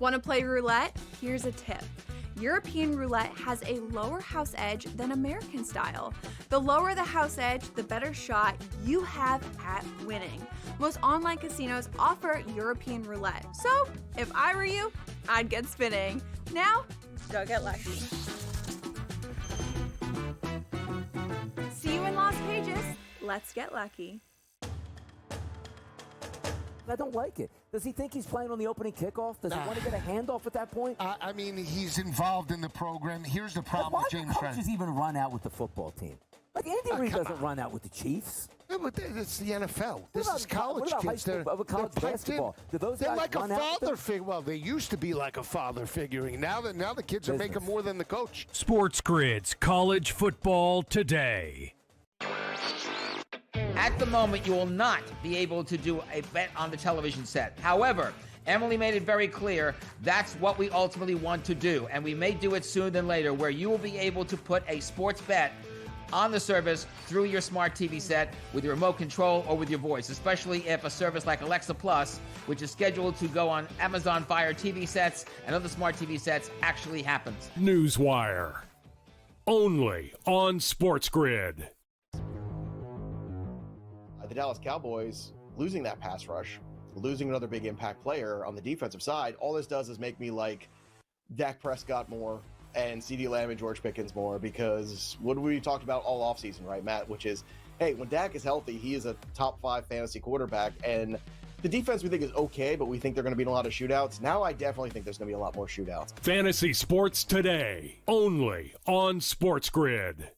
Want to play roulette? Here's a tip. European roulette has a lower house edge than American style. The lower the house edge, the better shot you have at winning. Most online casinos offer European roulette. So, if I were you, I'd get spinning. Now, go get lucky. See you in Las Vegas. Let's get lucky. I don't like it. Does he think he's playing on the opening kickoff? Does he want to get a handoff at that point? I mean, he's involved in the program. Here's the problem with James Franklin. Why do coaches even run out with the football team? Like, Andy Reid doesn't run out with the Chiefs. Yeah, but it's the NFL. This is college what about kids. High school, college basketball? Do those they're guys like run a out father figure. Well, they used to be like a father figuring. Now the kids are making more than the coach. SportsGrid's College Football Today. At the moment, you will not be able to do a bet on the television set. However, Emily made it very clear that's what we ultimately want to do, and we may do it sooner than later, where you will be able to put a sports bet on the service through your smart TV set with your remote control or with your voice, especially if a service like Alexa Plus, which is scheduled to go on Amazon Fire TV sets and other smart TV sets, actually happens. NewsWire. Only on SportsGrid. The Dallas Cowboys losing that pass rush, losing another big impact player on the defensive side, all this does is make me like Dak Prescott more and CeeDee Lamb and George Pickens more, because what we talked about all offseason, right, Matt, which is, hey, when Dak is healthy, he is a top 5 fantasy quarterback, and the defense we think is okay, but we think they're going to be in a lot of shootouts. Now I definitely think there's going to be a lot more shootouts. Fantasy Sports Today, only on SportsGrid.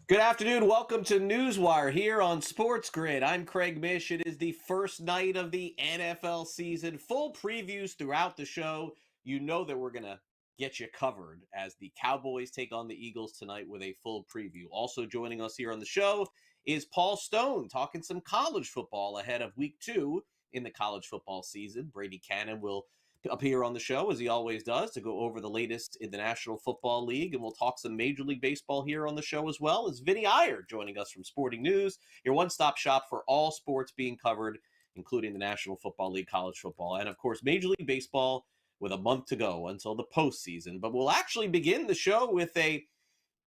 Good afternoon. Welcome to NewsWire here on SportsGrid. I'm Craig Mish. It is the first night of the NFL season. Full previews throughout the show. You know that we're going to get you covered as the Cowboys take on the Eagles tonight with a full preview. Also joining us here on the show is Paul Stone, talking some college football ahead of week 2 in the college football season. Brady Cannon will appear on the show, as he always does, to go over the latest in the National Football League, and we'll talk some Major League Baseball here on the show as well. As Vinny Iyer joining us from Sporting News, your one-stop shop for all sports being covered, including the National Football League, college football, and of course Major League Baseball with a month to go until the postseason. But we'll actually begin the show with a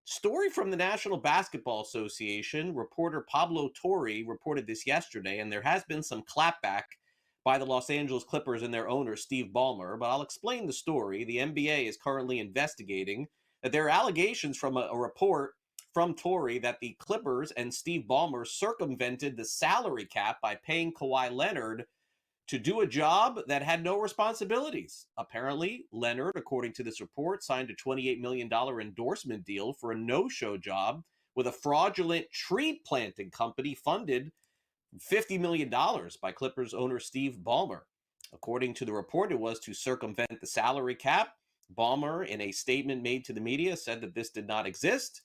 story from the National Basketball Association. Reporter Pablo Torre reported this yesterday, and there has been some clapback by the Los Angeles Clippers and their owner, Steve Ballmer, but I'll explain the story. The NBA is currently investigating that there are allegations from a report from Torre that the Clippers and Steve Ballmer circumvented the salary cap by paying Kawhi Leonard to do a job that had no responsibilities. Apparently, Leonard, according to this report, signed a $28 million endorsement deal for a no-show job with a fraudulent tree planting company funded $50 million by Clippers owner Steve Ballmer. According to the report, it was to circumvent the salary cap. Ballmer, in a statement made to the media, said that this did not exist.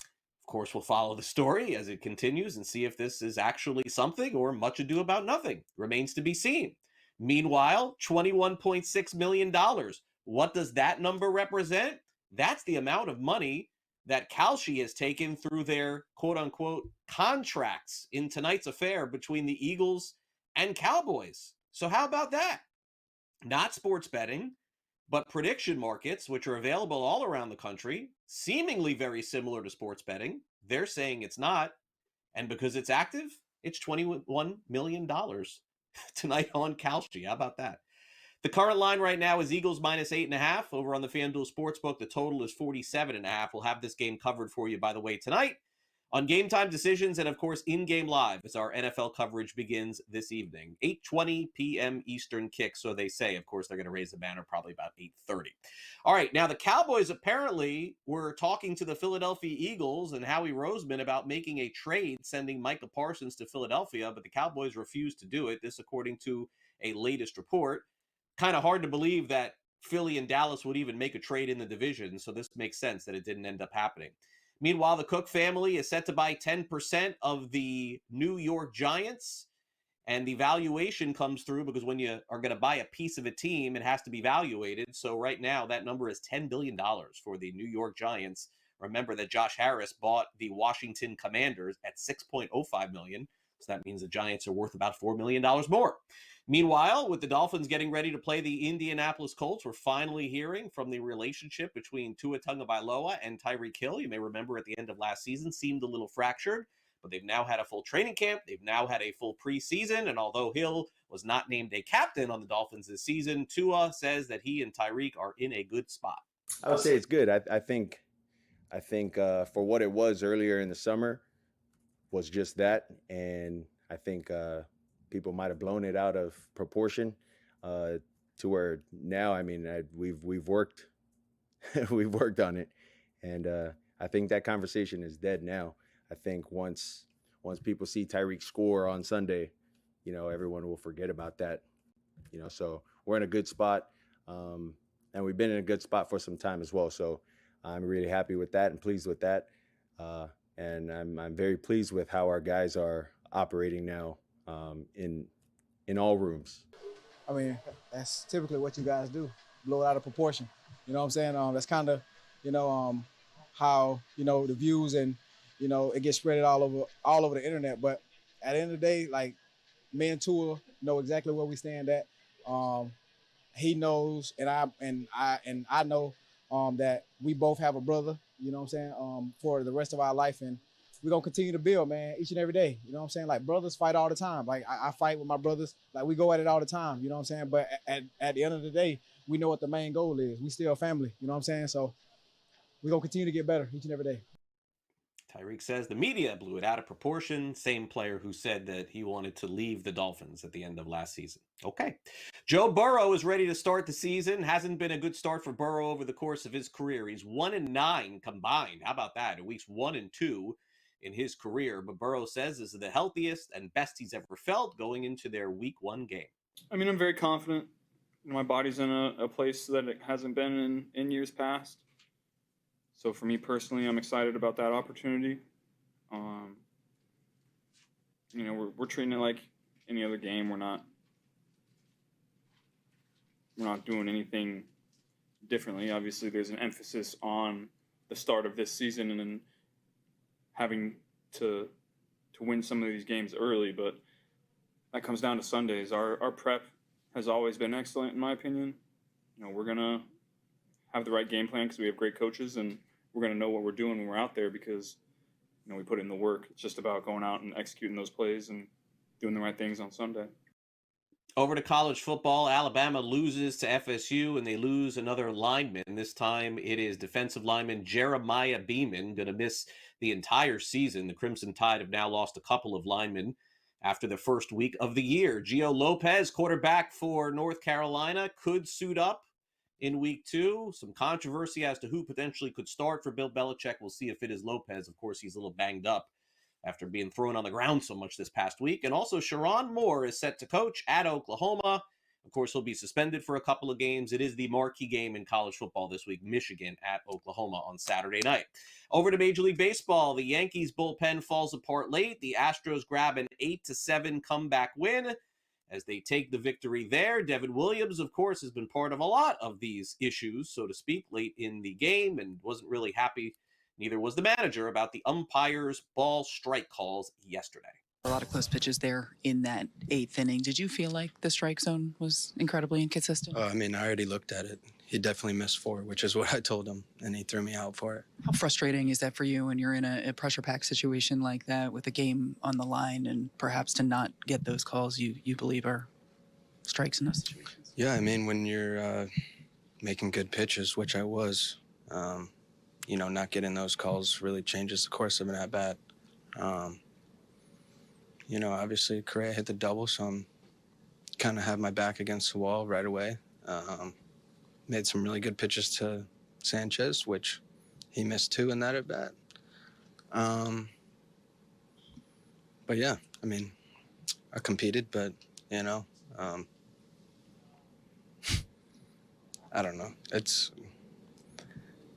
Of course, we'll follow the story as it continues and see if this is actually something or much ado about nothing. Remains to be seen. Meanwhile, $21.6 million. What does that number represent? That's the amount of money that Kalshi has taken through their quote-unquote contracts in tonight's affair between the Eagles and Cowboys. So how about that? Not sports betting, but prediction markets, which are available all around the country, seemingly very similar to sports betting. They're saying it's not. And because it's active, it's $21 million tonight on Kalshi. How about that? The current line right now is Eagles minus 8.5. Over on the FanDuel Sportsbook, the total is 47.5. We'll have this game covered for you, by the way, tonight on Game Time Decisions and, of course, in-game live as our NFL coverage begins this evening. 8:20 p.m. Eastern kick, so they say. Of course, they're going to raise the banner probably about 8:30. All right, now the Cowboys apparently were talking to the Philadelphia Eagles and Howie Roseman about making a trade, sending Micah Parsons to Philadelphia, but the Cowboys refused to do it. This according to a latest report. Kind of hard to believe that Philly and Dallas would even make a trade in the division, so this makes sense that it didn't end up happening. Meanwhile, the Cook family is set to buy 10% of the New York Giants. And the valuation comes through because when you are going to buy a piece of a team, it has to be valuated. So right now, that number is $10 billion for the New York Giants. Remember that Josh Harris bought the Washington Commanders at $6.05 million. So that means the Giants are worth about $4 million more. Meanwhile, with the Dolphins getting ready to play the Indianapolis Colts, we're finally hearing from the relationship between Tua Tagovailoa and Tyreek Hill. You may remember at the end of last season seemed a little fractured, but they've now had a full training camp. They've now had a full preseason. And although Hill was not named a captain on the Dolphins this season, Tua says that he and Tyreek are in a good spot. I would say it's good. I think for what it was earlier in the summer was just that. And I think people might have blown it out of proportion to where now, I mean, we've worked we've worked on it. And I think that conversation is dead now. I think once people see Tyreek score on Sunday, everyone will forget about that. So we're in a good spot. And we've been in a good spot for some time as well. So I'm really happy with that and pleased with that. And I'm very pleased with how our guys are operating now in all rooms. I mean, that's typically what you guys do, blow it out of proportion. You know what I'm saying? That's kind of, how, the views and, it gets spread all over the internet. But at the end of the day, like, me and Tua know exactly where we stand at. He knows, and I know that we both have a brother, for the rest of our life. And we're going to continue to build, man, each and every day. You know what I'm saying? Like, brothers fight all the time. Like, I fight with my brothers. Like, we go at it all the time. You know what I'm saying? But at the end of the day, we know what the main goal is. We still family. You know what I'm saying? So we're going to continue to get better each and every day. Tyreek says the media blew it out of proportion. Same player who said that he wanted to leave the Dolphins at the end of last season. Okay. Joe Burrow is ready to start the season. Hasn't been a good start for Burrow over the course of his career. He's 1-9 combined. How about that? In weeks 1 and 2 in his career. But Burrow says this is the healthiest and best he's ever felt going into their week 1 game. I mean, I'm very confident. My body's in a place that it hasn't been in years past. So for me personally, I'm excited about that opportunity. We're treating it like any other game. We're not doing anything differently. Obviously, there's an emphasis on the start of this season and then having to win some of these games early. But that comes down to Sundays. Our prep has always been excellent, in my opinion. We're gonna have the right game plan because we have great coaches, and we're going to know what we're doing when we're out there because, we put in the work. It's just about going out and executing those plays and doing the right things on Sunday. Over to college football, Alabama loses to FSU, and they lose another lineman. This time it is defensive lineman Jeremiah Beeman, going to miss the entire season. The Crimson Tide have now lost a couple of linemen after the first week of the year. Gio Lopez, quarterback for North Carolina, could suit up in week 2. Some controversy as to who potentially could start for Bill Belichick. We'll see if it is Lopez. Of course, he's a little banged up after being thrown on the ground so much this past week. And also, Sharon Moore is set to coach at Oklahoma. Of course, he'll be suspended for a couple of games. It is the marquee game in college football this week, Michigan at Oklahoma on Saturday night. Over to Major League Baseball, the Yankees bullpen falls apart late. The Astros grab an 8-7 comeback win as they take the victory there. Devin Williams, of course, has been part of a lot of these issues, so to speak, late in the game and wasn't really happy. Neither was the manager about the umpire's ball strike calls yesterday. A lot of close pitches there in that 8th inning. Did you feel like the strike zone was incredibly inconsistent? I already looked at it. He definitely missed 4, which is what I told him, and he threw me out for it. How frustrating is that for you when you're in a pressure-packed situation like that with a game on the line and perhaps to not get those calls you believe are strikes in those situations? Yeah, when you're making good pitches, which I was, not getting those calls really changes the course of an at-bat. Obviously Correa hit the double, so I'm kind of have my back against the wall right away. Made some really good pitches to Sanchez, which he missed 2 in that at-bat. But yeah, I competed, but, I don't know.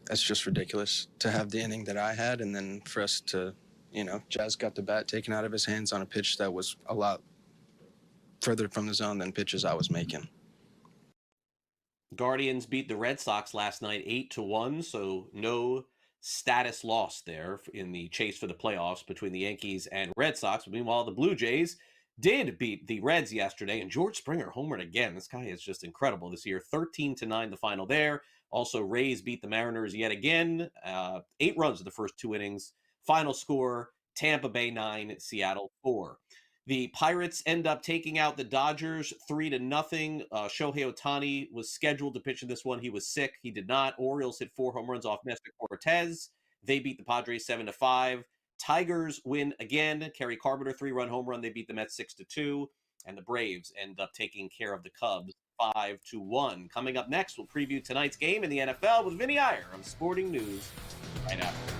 That's just ridiculous to have the inning that I had, and then for us to, Jazz got the bat taken out of his hands on a pitch that was a lot further from the zone than pitches I was making. Guardians beat the Red Sox last night 8-1, so no status lost there in the chase for the playoffs between the Yankees and Red Sox. But meanwhile, the Blue Jays did beat the Reds yesterday, and George Springer homered again. This guy is just incredible this year. 13-9 the final there. Also, Rays beat the Mariners yet again. 8 runs in the first 2 innings. Final score, Tampa Bay 9, Seattle 4. The Pirates end up taking out the Dodgers 3-0. Shohei Ohtani was scheduled to pitch in this one. He was sick. He did not. Orioles hit 4 home runs off Nestor Cortez. They beat the Padres 7-5. Tigers win again. Kerry Carpenter 3-run home run. They beat the Mets 6-2. And the Braves end up taking care of the Cubs 5-1. Coming up next, we'll preview tonight's game in the NFL with Vinny Iyer on Sporting News right after.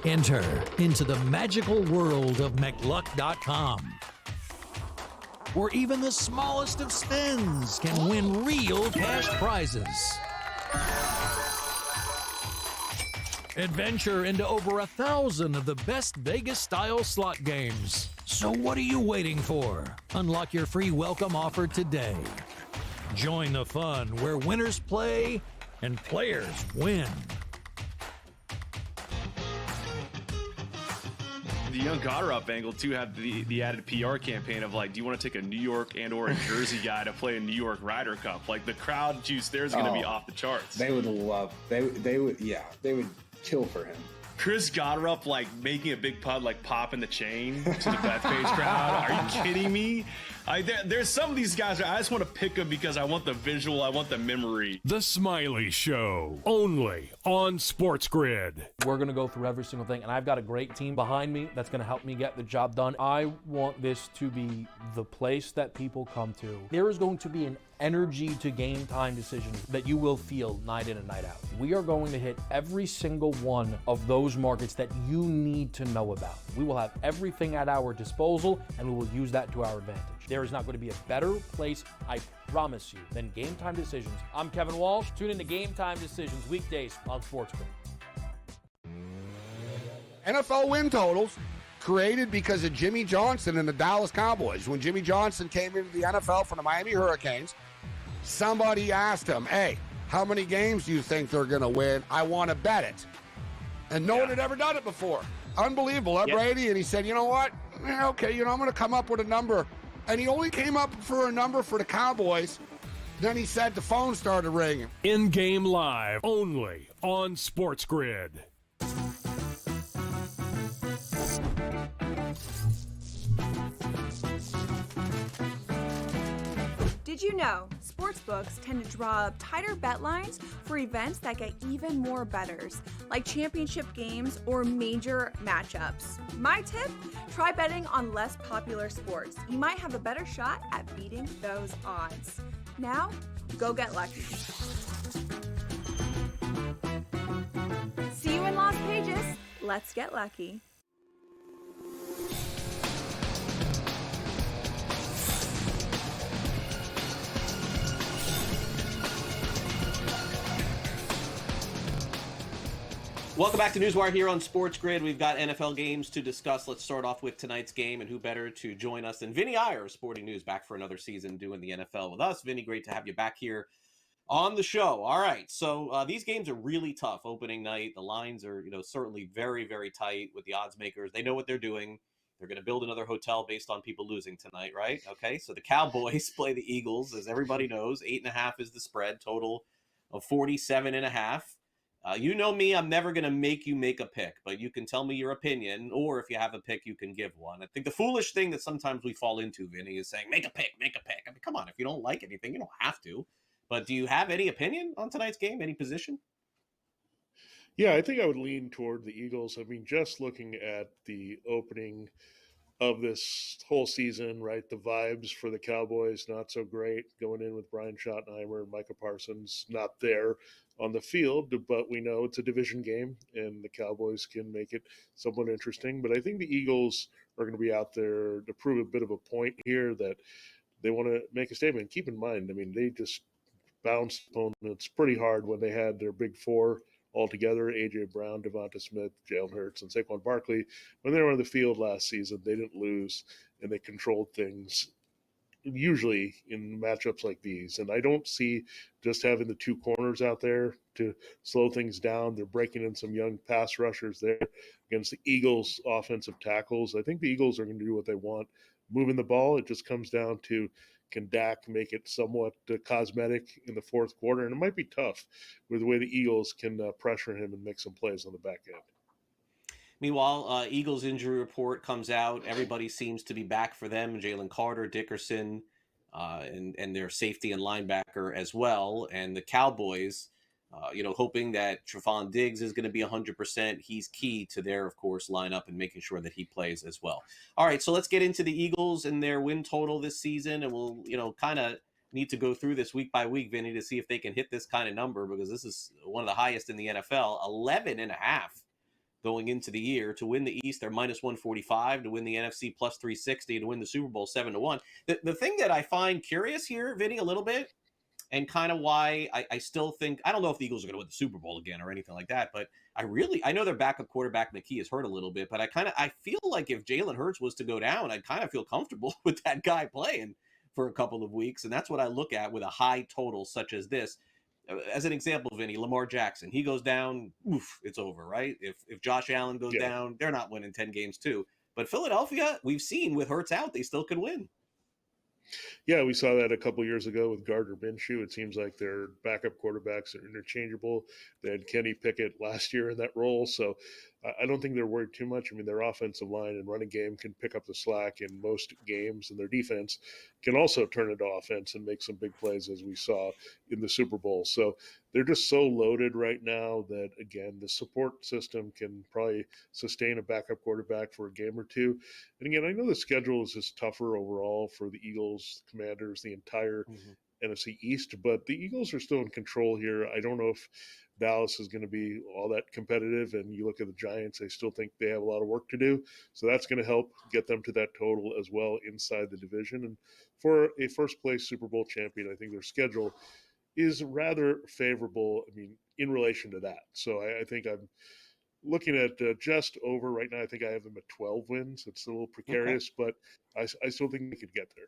Enter into the magical world of McLuck.com, where even the smallest of spins can win real cash prizes. Adventure into over 1,000 of the best Vegas-style slot games. So what are you waiting for? Unlock your free welcome offer today. Join the fun where winners play and players win. The Young Goddard angle, too, had the added PR campaign of, like, do you want to take a New York and or a Jersey guy to play a New York Ryder Cup? Like, the crowd juice there is going to be off the charts. They would love, they would kill for him. Chris Goddard, like, making a big putt, like, popping the chain to the Bethpage crowd. Are you kidding me? There's some of these guys, I just want to pick them because I want the visual, I want the memory. The Smiley Show, only on SportsGrid. We're going to go through every single thing, and I've got a great team behind me that's going to help me get the job done. I want this to be the place that people come to. There is going to be an energy to game time decisions that you will feel night in and night out. We are going to hit every single one of those markets that you need to know about. We will have everything at our disposal, and we will use that to our advantage. There is not going to be a better place, I promise you, than Game Time Decisions. I'm Kevin Walsh. Tune in to Game Time Decisions weekdays on SportsGrid. NFL win totals created because of Jimmy Johnson and the Dallas Cowboys. When Jimmy Johnson came into the NFL from the Miami Hurricanes, somebody asked him, hey, how many games do you think they're going to win? I want to bet it. And no one had ever done it before. Unbelievable, huh, Brady? And he said, you know what? Okay, I'm going to come up with a number. And he only came up for a number for the Cowboys. Then he said the phone started ringing. In-game live, only on SportsGrid. Did you know sportsbooks tend to draw up tighter bet lines for events that get even more bettors, like championship games or major matchups? My tip? Try betting on less popular sports. You might have a better shot at beating those odds. Now, go get lucky. See you in Las Vegas. Let's get lucky. Welcome back to NewsWire here on SportsGrid. We've got NFL games to discuss. Let's start off with tonight's game, and who better to join us than Vinny Iyer, Sporting News, back for another season doing the NFL with us. Vinny, great to have you back here on the show. All right, so these games are really tough opening night. The lines are, certainly very, very tight with the odds makers. They know what they're doing. They're going to build another hotel based on people losing tonight, right? Okay, so the Cowboys play the Eagles, as everybody knows. 8.5 is the spread, total of 47.5. You know me, I'm never going to make you make a pick, but you can tell me your opinion, or if you have a pick, you can give one. I think the foolish thing that sometimes we fall into, Vinny, is saying, make a pick, make a pick. I mean, come on, if you don't like anything, you don't have to. But do you have any opinion on tonight's game, any position? Yeah, I think I would lean toward the Eagles. I mean, just looking at the opening of this whole season, right? The vibes for the Cowboys, not so great going in with Brian Schottenheimer and Micah Parsons not there on the field, but we know it's a division game and the Cowboys can make it somewhat interesting. But I think the Eagles are going to be out there to prove a bit of a point here that they want to make a statement. Keep in mind, I mean, they just bounced opponents pretty hard when they had their big four all together: A.J. Brown, Devonta Smith, Jalen Hurts, and Saquon Barkley. When they were on the field last season, they didn't lose, and they controlled things usually in matchups like these. And I don't see just having the two corners out there to slow things down. They're breaking in some young pass rushers there against the Eagles' offensive tackles. I think the Eagles are going to do what they want, moving the ball. It just comes down to, can Dak make it somewhat cosmetic in the fourth quarter? And it might be tough with the way the Eagles can pressure him and make some plays on the back end. Meanwhile, Eagles injury report comes out. Everybody seems to be back for them. Jalen Carter, Dickerson, and their safety and linebacker as well. And the Cowboys, hoping that Trevon Diggs is going to be 100%. He's key to their, of course, lineup and making sure that he plays as well. All right, so let's get into the Eagles and their win total this season. And we'll, kind of need to go through this week by week, Vinny, to see if they can hit this kind of number, because this is one of the highest in the NFL, 11.5 going into the year. To win the East, they're minus 145. To win the NFC, plus 360. To win the Super Bowl, 7-1. The thing that I find curious here, Vinny, a little bit, and kind of why I still think, I don't know if the Eagles are going to win the Super Bowl again or anything like that, but I know their backup quarterback McKee is hurt a little bit, but I feel like if Jalen Hurts was to go down, I'd kind of feel comfortable with that guy playing for a couple of weeks. And that's what I look at with a high total such as this. As an example, Vinny, Lamar Jackson, he goes down, oof, it's over, right? If Josh Allen goes down, they're not winning 10 games too. But Philadelphia, we've seen with Hurts out, they still could win. Yeah, we saw that a couple years ago with Gardner Minshew. It seems like their backup quarterbacks are interchangeable. They had Kenny Pickett last year in that role, so I don't think they're worried too much. I mean, their offensive line and running game can pick up the slack in most games, and their defense can also turn into offense and make some big plays, as we saw in the Super Bowl. So they're just so loaded right now that, again, the support system can probably sustain a backup quarterback for a game or two. And again, I know the schedule is just tougher overall for the Eagles, Commanders, the entire NFC East, but the Eagles are still in control here. I don't know if Dallas is going to be all that competitive, and you look at the Giants, I still think they have a lot of work to do. So that's going to help get them to that total as well inside the division. And for a first place Super Bowl champion, I think their schedule is rather favorable, I mean, in relation to that. So I think I'm looking at just over right now. I think I have them at 12 wins. It's a little precarious, but I still think they could get there.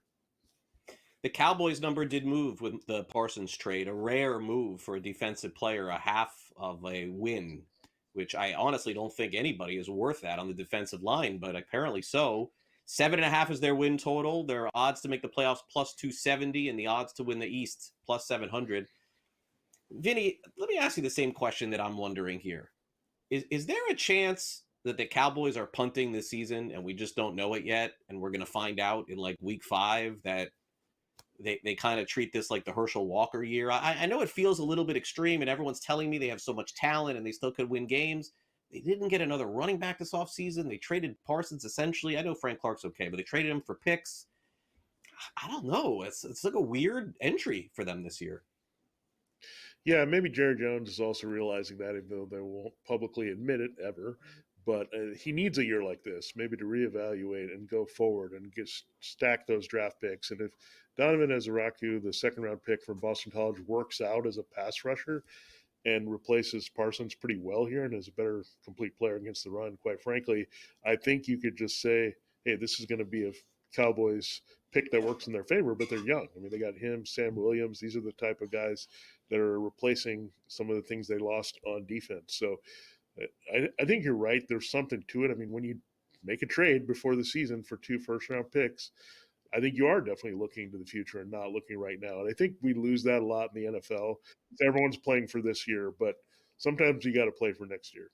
The Cowboys number did move with the Parsons trade, a rare move for a defensive player, a half of a win, which I honestly don't think anybody is worth that on the defensive line, but apparently so. 7.5 is their win total. Their odds to make the playoffs plus 270, and the odds to win the East plus 700. Vinny, let me ask you the same question that I'm wondering here. Is there a chance that the Cowboys are punting this season and we just don't know it yet, and we're going to find out in like week 5 that they kind of treat this like the Herschel Walker year? I know it feels a little bit extreme, and everyone's telling me they have so much talent and they still could win games. They didn't get another running back this offseason. They traded Parsons essentially. I know Frank Clark's okay, but they traded him for picks. I don't know. It's like a weird entry for them this year. Yeah, maybe Jerry Jones is also realizing that, even though they won't publicly admit it ever. But he needs a year like this, maybe to reevaluate and go forward and stack those draft picks. And if Donovan Ezeraku, the second-round pick from Boston College, works out as a pass rusher and replaces Parsons pretty well here and is a better complete player against the run, quite frankly, I think you could just say, hey, this is going to be a Cowboys pick that works in their favor, but they're young. I mean, they got him, Sam Williams. These are the type of guys that are replacing some of the things they lost on defense. So I think you're right. There's something to it. I mean, when you make a trade before the season for 2 first-round picks, I think you are definitely looking to the future and not looking right now. And I think we lose that a lot in the NFL. Everyone's playing for this year, but sometimes you got to play for next year.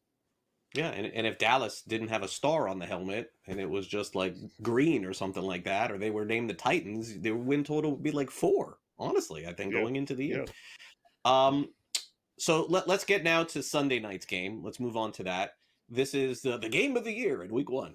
Yeah, and if Dallas didn't have a star on the helmet and it was just like green or something like that, or they were named the Titans, their win total would be like 4, honestly, I think, going into the year. So let's get now to Sunday night's game. Let's move on to that. this is the game of the year in week 1.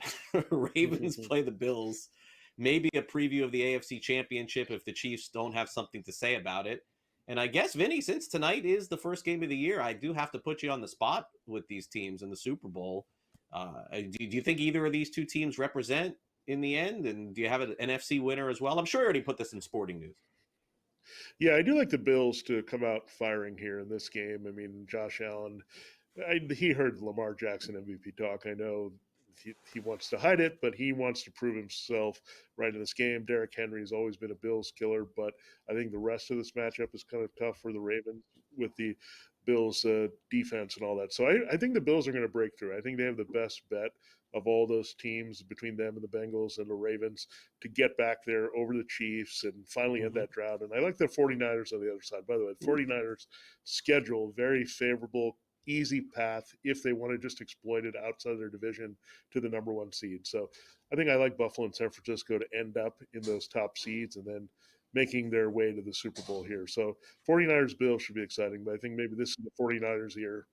Ravens play the Bills. Maybe a preview of the AFC Championship if the Chiefs don't have something to say about it. And I guess, Vinny, since tonight is the first game of the year, I do have to put you on the spot with these teams in the Super Bowl. Do you think either of these two teams represent in the end? And do you have an NFC winner as well? I'm sure you already put this in sporting news. Yeah, I do like the Bills to come out firing here in this game. I mean, Josh Allen, he heard Lamar Jackson MVP talk. I know he wants to hide it, but he wants to prove himself right in this game. Derrick Henry has always been a Bills killer, but I think the rest of this matchup is kind of tough for the Ravens with the Bills defense and all that. So I think the Bills are going to break through. I think they have the best bet of all those teams between them and the Bengals and the Ravens to get back there over the Chiefs and finally end that drought. And I like the 49ers on the other side. By the way, the 49ers schedule very favorable, easy path if they want to just exploit it outside of their division to the number 1 seed. So I think I like Buffalo and San Francisco to end up in those top seeds and then making their way to the Super Bowl here. So 49ers Bills should be exciting, but I think maybe this is the 49ers year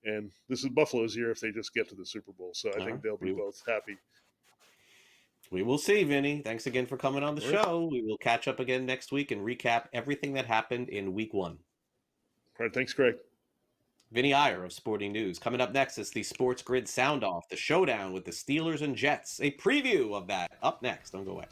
and this is Buffalo's year if they just get to the Super Bowl. So I think they'll be both happy. We will see, Vinny. Thanks again for coming on the show. We will catch up again next week and recap everything that happened in week 1. All right. Thanks, Greg. Vinny Iyer of Sporting News. Coming up next is the Sports Grid Sound Off, the showdown with the Steelers and Jets. A preview of that up next. Don't go away.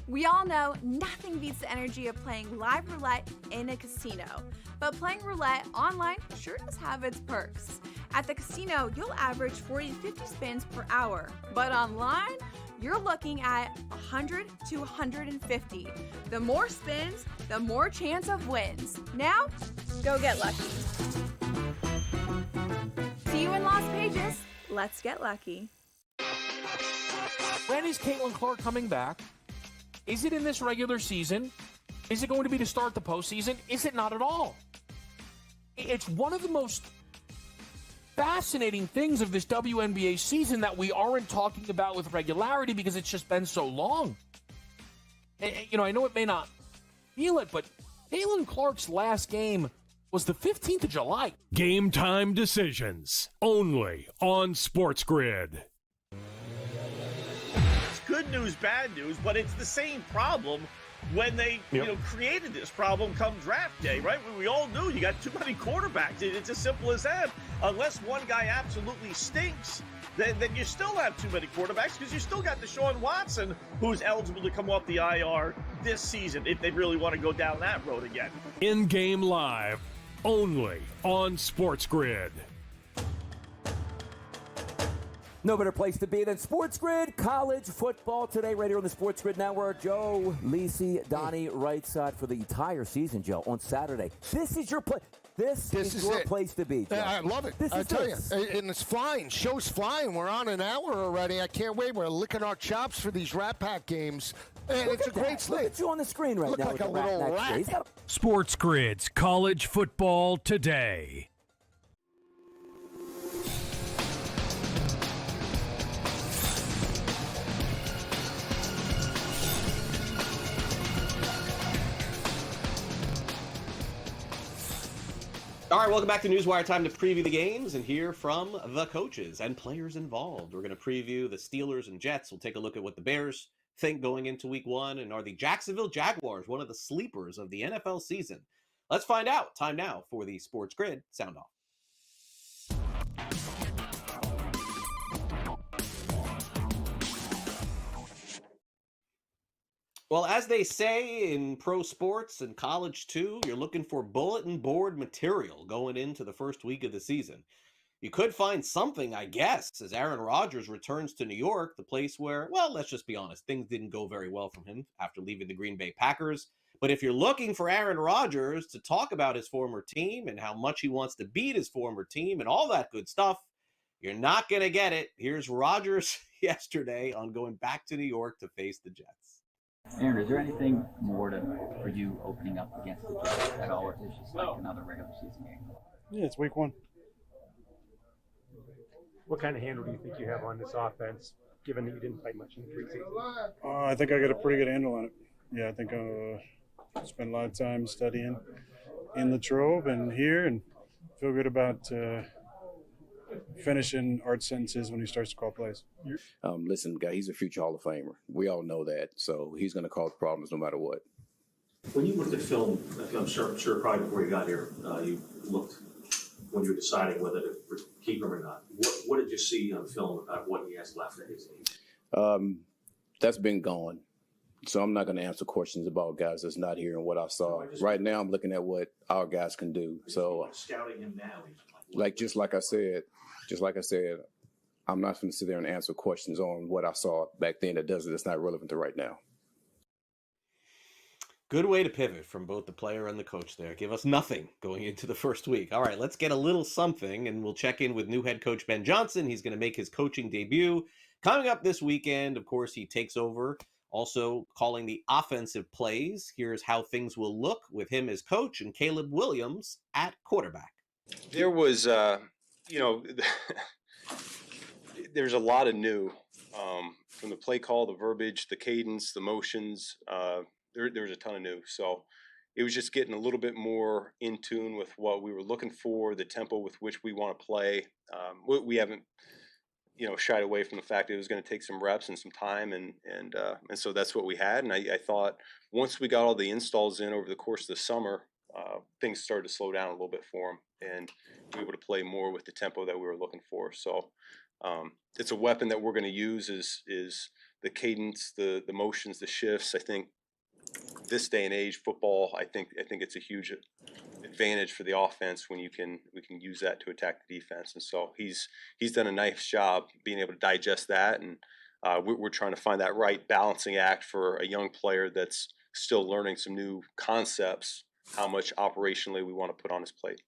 We all know nothing beats the energy of playing live roulette in a casino. But playing roulette online sure does have its perks. At the casino, you'll average 40 to 50 spins per hour. But online, you're looking at 100 to 150. The more spins, the more chance of wins. Now, go get lucky. See you in Las Vegas. Let's get lucky. When is Caitlin Clark coming back? Is it in this regular season? Is it going to be to start the postseason? Is it not at all? It's one of the most fascinating things of this WNBA season that we aren't talking about with regularity because it's just been so long. You know, I know it may not feel it, but Caitlin Clark's last game was the 15th of July. Game time decisions only on SportsGrid. Good news, bad news, but it's the same problem when they created this problem come draft day, right? We all knew you got too many quarterbacks. It's as simple as that. Unless one guy absolutely stinks, then you still have too many quarterbacks because you still got Deshaun Watson, who's eligible to come off the IR this season if they really want to go down that road again. In-game live only on SportsGrid. No better place to be than SportsGrid. College football today, right here on the SportsGrid Network. Joe, Lisi, Donnie, right side for the entire season, Joe, on Saturday. This is your place. This is your place to be, Joe. I love it. I tell you, and it's flying. Show's flying. We're on an hour already. I can't wait. We're licking our chops for these Rat Pack games. And it's a great slate. Look at you on the screen right now. Look like a little rat. SportsGrid's College Football Today. All right, welcome back to NewsWire. Time to preview the games and hear from the coaches and players involved. We're going to preview the Steelers and Jets. We'll take a look at what the Bears think going into week 1. And are the Jacksonville Jaguars one of the sleepers of the NFL season? Let's find out. Time now for the Sports Grid Sound Off. Well, as they say in pro sports and college too, you're looking for bulletin board material going into the first week of the season. You could find something, I guess, as Aaron Rodgers returns to New York, the place where, well, let's just be honest, things didn't go very well from him after leaving the Green Bay Packers. But if you're looking for Aaron Rodgers to talk about his former team and how much he wants to beat his former team and all that good stuff, you're not going to get it. Here's Rodgers yesterday on going back to New York to face the Jets. Aaron, is there anything more for you opening up against the Jets at all, or is it just like another regular season game? Yeah, it's week one. What kind of handle do you think you have on this offense, given that you didn't play much in the preseason? I think I got a pretty good handle on it. Yeah, I think I spent a lot of time studying in Latrobe and here, and feel good about finishing Art's sentences when he starts to call plays. Listen, guy, he's a future Hall of Famer. We all know that, so he's going to cause problems no matter what. When you looked at film, I'm sure probably before you got here, you looked when you were deciding whether to keep him or not. What did you see on film about what he has left at his age? That's been gone. So I'm not going to answer questions about guys that's not here and what I saw. Right now, I'm looking at what our guys can do. So, scouting him now, just like I said, I'm not going to sit there and answer questions on what I saw back then that's not relevant to right now. Good way to pivot from both the player and the coach there. Give us nothing going into the first week. All right, let's get a little something, and we'll check in with new head coach Ben Johnson. He's going to make his coaching debut coming up this weekend. Of course, he takes over, also calling the offensive plays. Here's how things will look with him as coach and Caleb Williams at quarterback. There was, there's a lot of new from the play call, the verbiage, the cadence, the motions. There was a ton of new. So it was just getting a little bit more in tune with what we were looking for, the tempo with which we want to play. We haven't, shied away from the fact that it was going to take some reps and some time. And so that's what we had. And I thought once we got all the installs in over the course of the summer, things started to slow down a little bit for him and be able to play more with the tempo that we were looking for. So it's a weapon that we're going to use is the cadence, the motions, the shifts. I think this day and age football, I think it's a huge advantage for the offense when we can use that to attack the defense. And so he's done a nice job being able to digest that. And we're trying to find that right balancing act for a young player that's still learning some new concepts, how much operationally we want to put on his plate.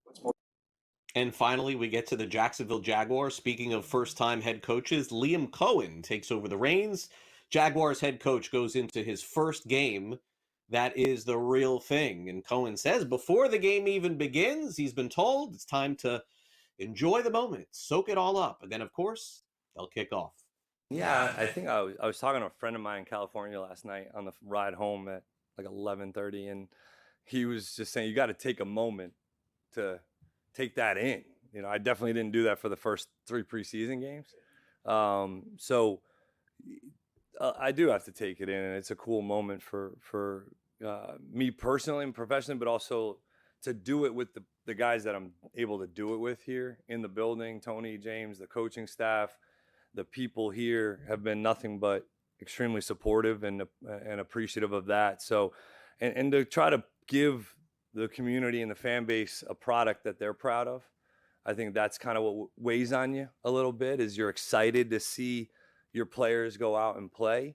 And finally, we get to the Jacksonville Jaguars. Speaking of first-time head coaches, Liam Cohen takes over the reins. Jaguars head coach goes into his first game. That is the real thing. And Cohen says before the game even begins, he's been told it's time to enjoy the moment, soak it all up. And then, of course, they'll kick off. Yeah, I think I was talking to a friend of mine in California last night on the ride home at like 11:30, and he was just saying you got to take a moment to take that in. I definitely didn't do that for the first 3 preseason games. So I do have to take it in, and it's a cool moment for me personally and professionally, but also to do it with the guys that I'm able to do it with here in the building. Tony, James, the coaching staff, the people here have been nothing but extremely supportive and appreciative of that. So, and to try to give the community and the fan base a product that they're proud of, I think that's kind of what weighs on you a little bit, is you're excited to see your players go out and play.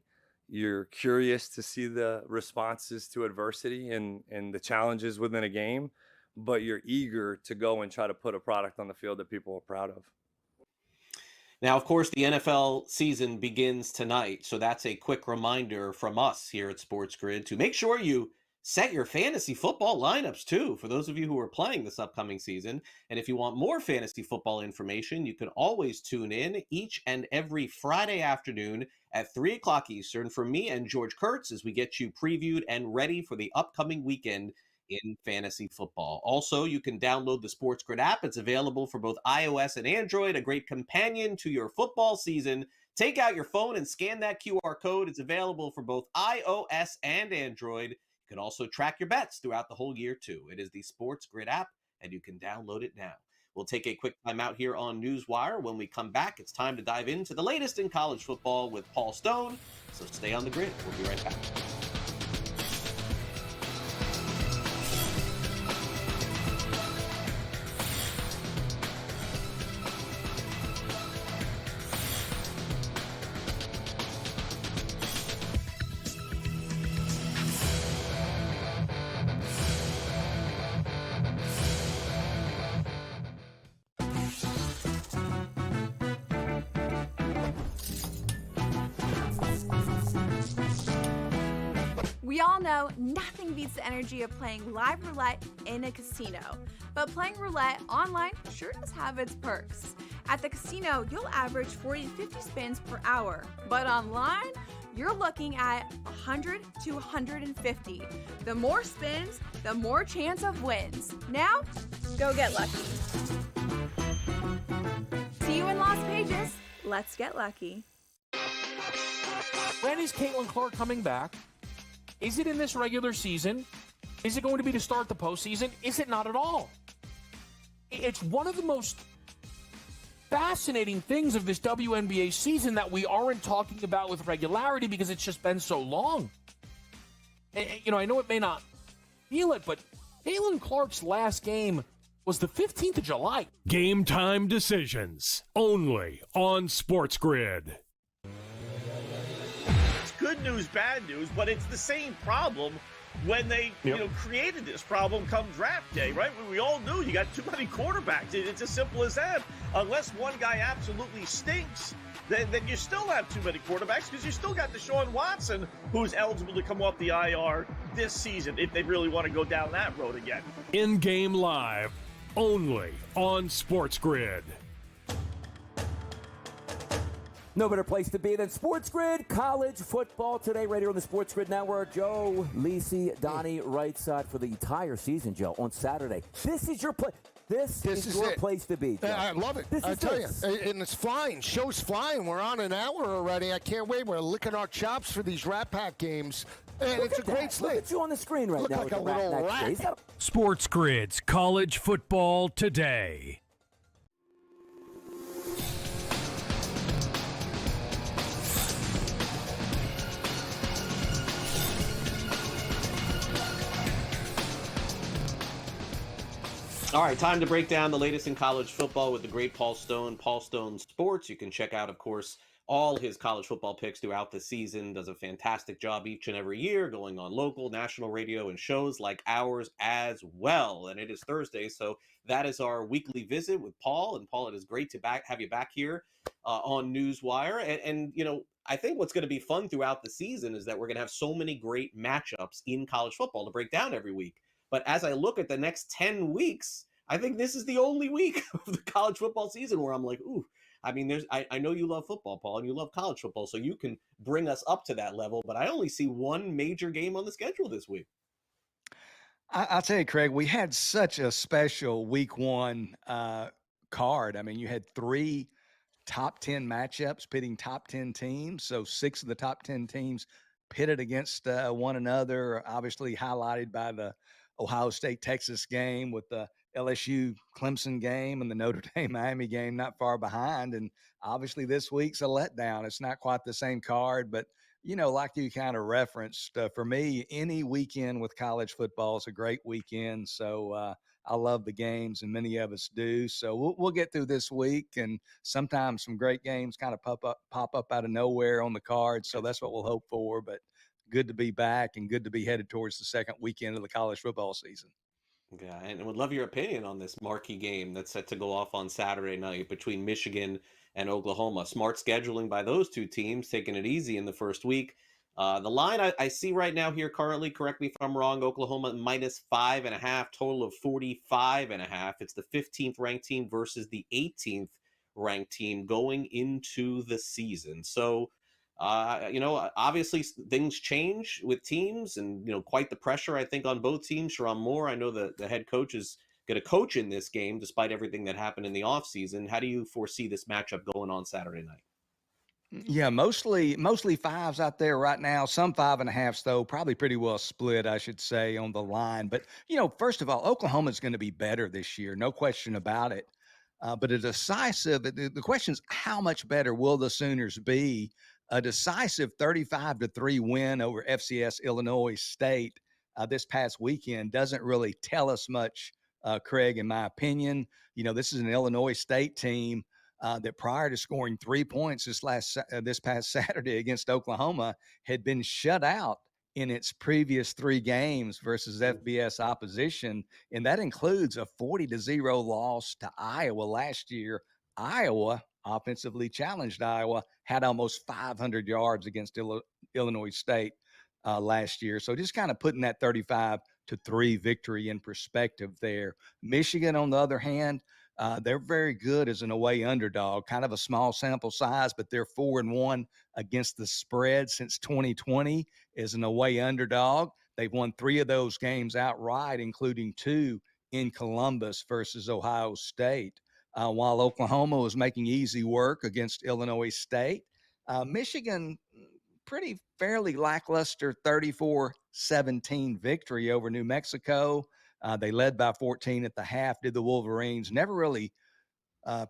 You're curious to see the responses to adversity and the challenges within a game, but you're eager to go and try to put a product on the field that people are proud of. Now, of course, the NFL season begins tonight, so that's a quick reminder from us here at SportsGrid to make sure you set your fantasy football lineups, too, for those of you who are playing this upcoming season. And if you want more fantasy football information, you can always tune in each and every Friday afternoon at 3 o'clock Eastern for me and George Kurtz as we get you previewed and ready for the upcoming weekend in fantasy football. Also, you can download the SportsGrid app. It's available for both iOS and Android, a great companion to your football season. Take out your phone and scan that QR code. It's available for both iOS and Android. You can also track your bets throughout the whole year, too. It is the SportsGrid app, and you can download it now. We'll take a quick time out here on NewsWire. When we come back, it's time to dive into the latest in college football with Paul Stone. So stay on the grid. We'll be right back. We all know nothing beats the energy of playing live roulette in a casino. But playing roulette online sure does have its perks. At the casino, you'll average 40 to 50 spins per hour. But online, you're looking at 100 to 150. The more spins, the more chance of wins. Now, go get lucky. See you in Las Vegas. Let's get lucky. When is Caitlin Clark coming back? Is it in this regular season? Is it going to be to start the postseason? Is it not at all? It's one of the most fascinating things of this WNBA season that we aren't talking about with regularity because it's just been so long. You know, I know it may not feel it, but Caitlin Clark's last game was the 15th of July. Game time decisions only on SportsGrid. It's good news, bad news, but it's the same problem when they created this problem come draft day, right? We all knew you got too many quarterbacks. It's as simple as that. Unless one guy absolutely stinks, then you still have too many quarterbacks because you still got Deshaun Watson, who's eligible to come off the IR this season if they really want to go down that road again. In-game live only on SportsGrid. No better place to be than SportsGrid. College football today, right here on the SportsGrid Network. Joe, Lisi, Donnie, right side for the entire season, Joe, on Saturday. This is your place. This is your place to be, Joe. I love it. I tell you, and it's flying. Show's flying. We're on an hour already. I can't wait. We're licking our chops for these Rat Pack games. And it's a great slate. Look at you on the screen right now. Look like a little rat. SportsGrid's College Football Today. All right, time to break down the latest in college football with the great Paul Stone, Paul Stone Sports. You can check out, of course, all his college football picks throughout the season. Does a fantastic job each and every year, going on local, national radio, and shows like ours as well. And it is Thursday, so that is our weekly visit with Paul. And Paul, it is great to have you back here on NewsWire. And you know, I think what's going to be fun throughout the season is that we're going to have so many great matchups in college football to break down every week. But as I look at the next 10 weeks, I think this is the only week of the college football season where I'm like, ooh, I mean, I know you love football, Paul, and you love college football, so you can bring us up to that level. But I only see one major game on the schedule this week. I'll tell you, Craig, we had such a special week one card. I mean, you had 3 top 10 matchups pitting top 10 teams. So 6 of the top 10 teams pitted against one another, obviously highlighted by the Ohio State-Texas game with the LSU-Clemson game and the Notre Dame-Miami game not far behind. And obviously this week's a letdown. It's not quite the same card, but, you know, like you kind of referenced, for me, any weekend with college football is a great weekend. So I love the games, and many of us do. So we'll get through this week, and sometimes some great games kind of pop up out of nowhere on the card. So that's what we'll hope for. But good to be back and good to be headed towards the second weekend of the college football season. Yeah, and would love your opinion on this marquee game that's set to go off on Saturday night between Michigan and Oklahoma. Smart scheduling by those two teams, taking it easy in the first week. The line I see right now here currently, correct me if I'm wrong, Oklahoma -5.5, total of 45.5. It's the 15th ranked team versus the 18th ranked team going into the season. So, you know, obviously things change with teams and, you know, quite the pressure, I think, on both teams. Sharon Moore, I know the head coach is going to coach in this game despite everything that happened in the offseason. How do you foresee this matchup going on Saturday night? Yeah, mostly 5s out there right now. Some 5.5s, though, probably pretty well split, I should say, on the line. But, you know, first of all, Oklahoma's going to be better this year, no question about it. But a decisive, the question is, how much better will the Sooners be? A decisive 35-3 win over FCS Illinois State this past weekend doesn't really tell us much, Craig, in my opinion. You know, this is an Illinois State team that prior to scoring 3 points this past Saturday against Oklahoma had been shut out in its previous 3 games versus FBS opposition, and that includes a 40-0 loss to Iowa last year. Iowa, offensively challenged Iowa, had almost 500 yards against Illinois State last year. So just kind of putting that 35-3 victory in perspective there. Michigan, on the other hand, they're very good as an away underdog, kind of a small sample size, but they're 4-1 against the spread since 2020 as an away underdog. They've won 3 of those games outright, including 2 in Columbus versus Ohio State. While Oklahoma was making easy work against Illinois State, Michigan, pretty fairly lackluster 34-17 victory over New Mexico. They led by 14 at the half, did the Wolverines. Never really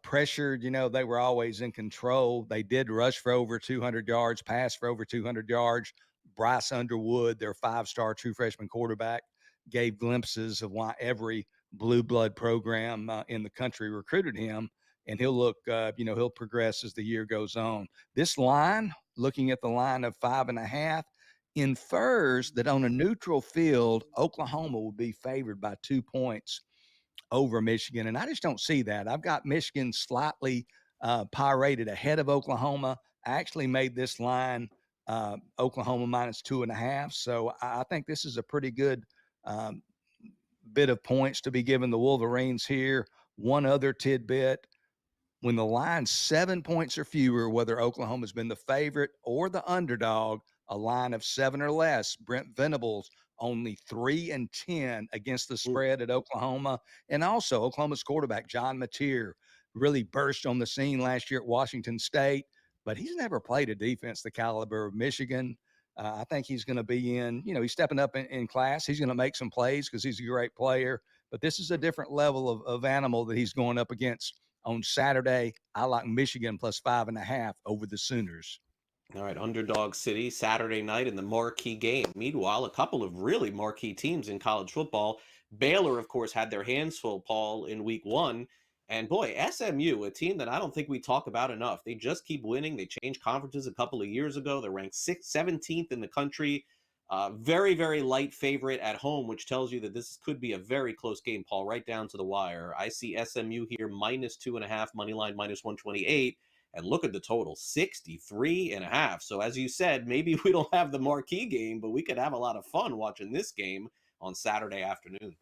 pressured. They were always in control. They did rush for over 200 yards, pass for over 200 yards. Bryce Underwood, their 5-star true freshman quarterback, gave glimpses of why every blue blood program in the country recruited him. And he'll look, he'll progress as the year goes on. This line, looking at the line of 5.5, infers that on a neutral field, Oklahoma will be favored by 2 points over Michigan. And I just don't see that. I've got Michigan slightly pie-rated ahead of Oklahoma. I actually made this line Oklahoma minus 2.5. So I think this is a pretty good bit of points to be given the Wolverines here. One other tidbit: when the line's 7 points or fewer, whether Oklahoma's been the favorite or the underdog, a line of 7 or less, Brent Venables only 3-10 against the spread at Oklahoma. And also Oklahoma's quarterback, John Mateer, really burst on the scene last year at Washington State, but he's never played a defense the caliber of Michigan. I think he's going to be he's stepping up in class. He's going to make some plays because he's a great player, but this is a different level of animal that he's going up against on Saturday. I like Michigan plus 5.5 over the Sooners. All right, underdog city, Saturday night in the marquee game. Meanwhile, a couple of really marquee teams in college football. Baylor, of course, had their hands full, Paul, in week 1. And boy, SMU, a team that I don't think we talk about enough. They just keep winning. They changed conferences a couple of years ago. They're ranked 17th in the country. Very, very light favorite at home, which tells you that this could be a very close game, Paul, right down to the wire. I see SMU here minus 2.5, money line minus 128. And look at the total, 63.5. So as you said, maybe we don't have the marquee game, but we could have a lot of fun watching this game on Saturday afternoon.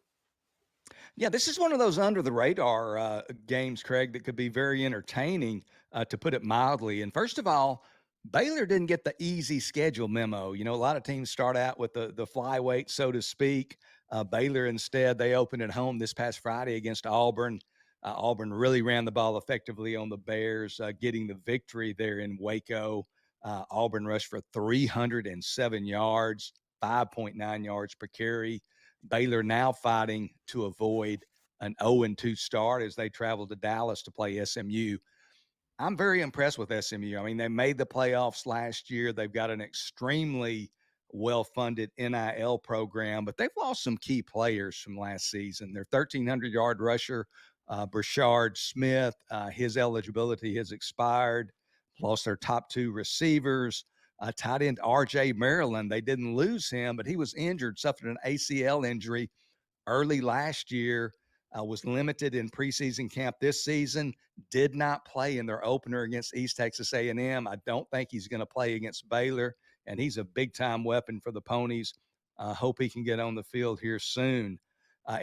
Yeah, this is one of those under the radar games, Craig, that could be very entertaining, to put it mildly. And first of all, Baylor didn't get the easy schedule memo. A lot of teams start out with the flyweight, so to speak. Baylor, instead, they opened at home this past Friday against Auburn. Auburn really ran the ball effectively on the Bears, getting the victory there in Waco. Auburn rushed for 307 yards, 5.9 yards per carry. Baylor now fighting to avoid an 0-2 start as they travel to Dallas to play SMU. I'm very impressed with SMU. I mean, they made the playoffs last year. They've got an extremely well-funded NIL program, but they've lost some key players from last season. Their 1,300-yard rusher, Brashard Smith, his eligibility has expired. Lost their top 2 receivers. Tight end R.J. Maryland, they didn't lose him, but he was injured, suffered an ACL injury early last year, was limited in preseason camp this season, did not play in their opener against East Texas A&M. I don't think he's going to play against Baylor, and he's a big-time weapon for the Ponies. Hope he can get on the field here soon.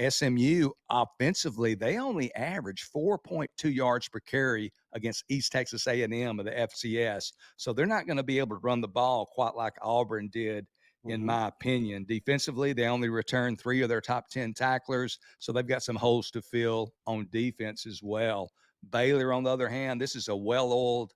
SMU, offensively, they only average 4.2 yards per carry against East Texas A&M of the FCS. So they're not going to be able to run the ball quite like Auburn did, in my opinion. Defensively, they only return 3 of their top 10 tacklers, so they've got some holes to fill on defense as well. Baylor, on the other hand, this is a well-oiled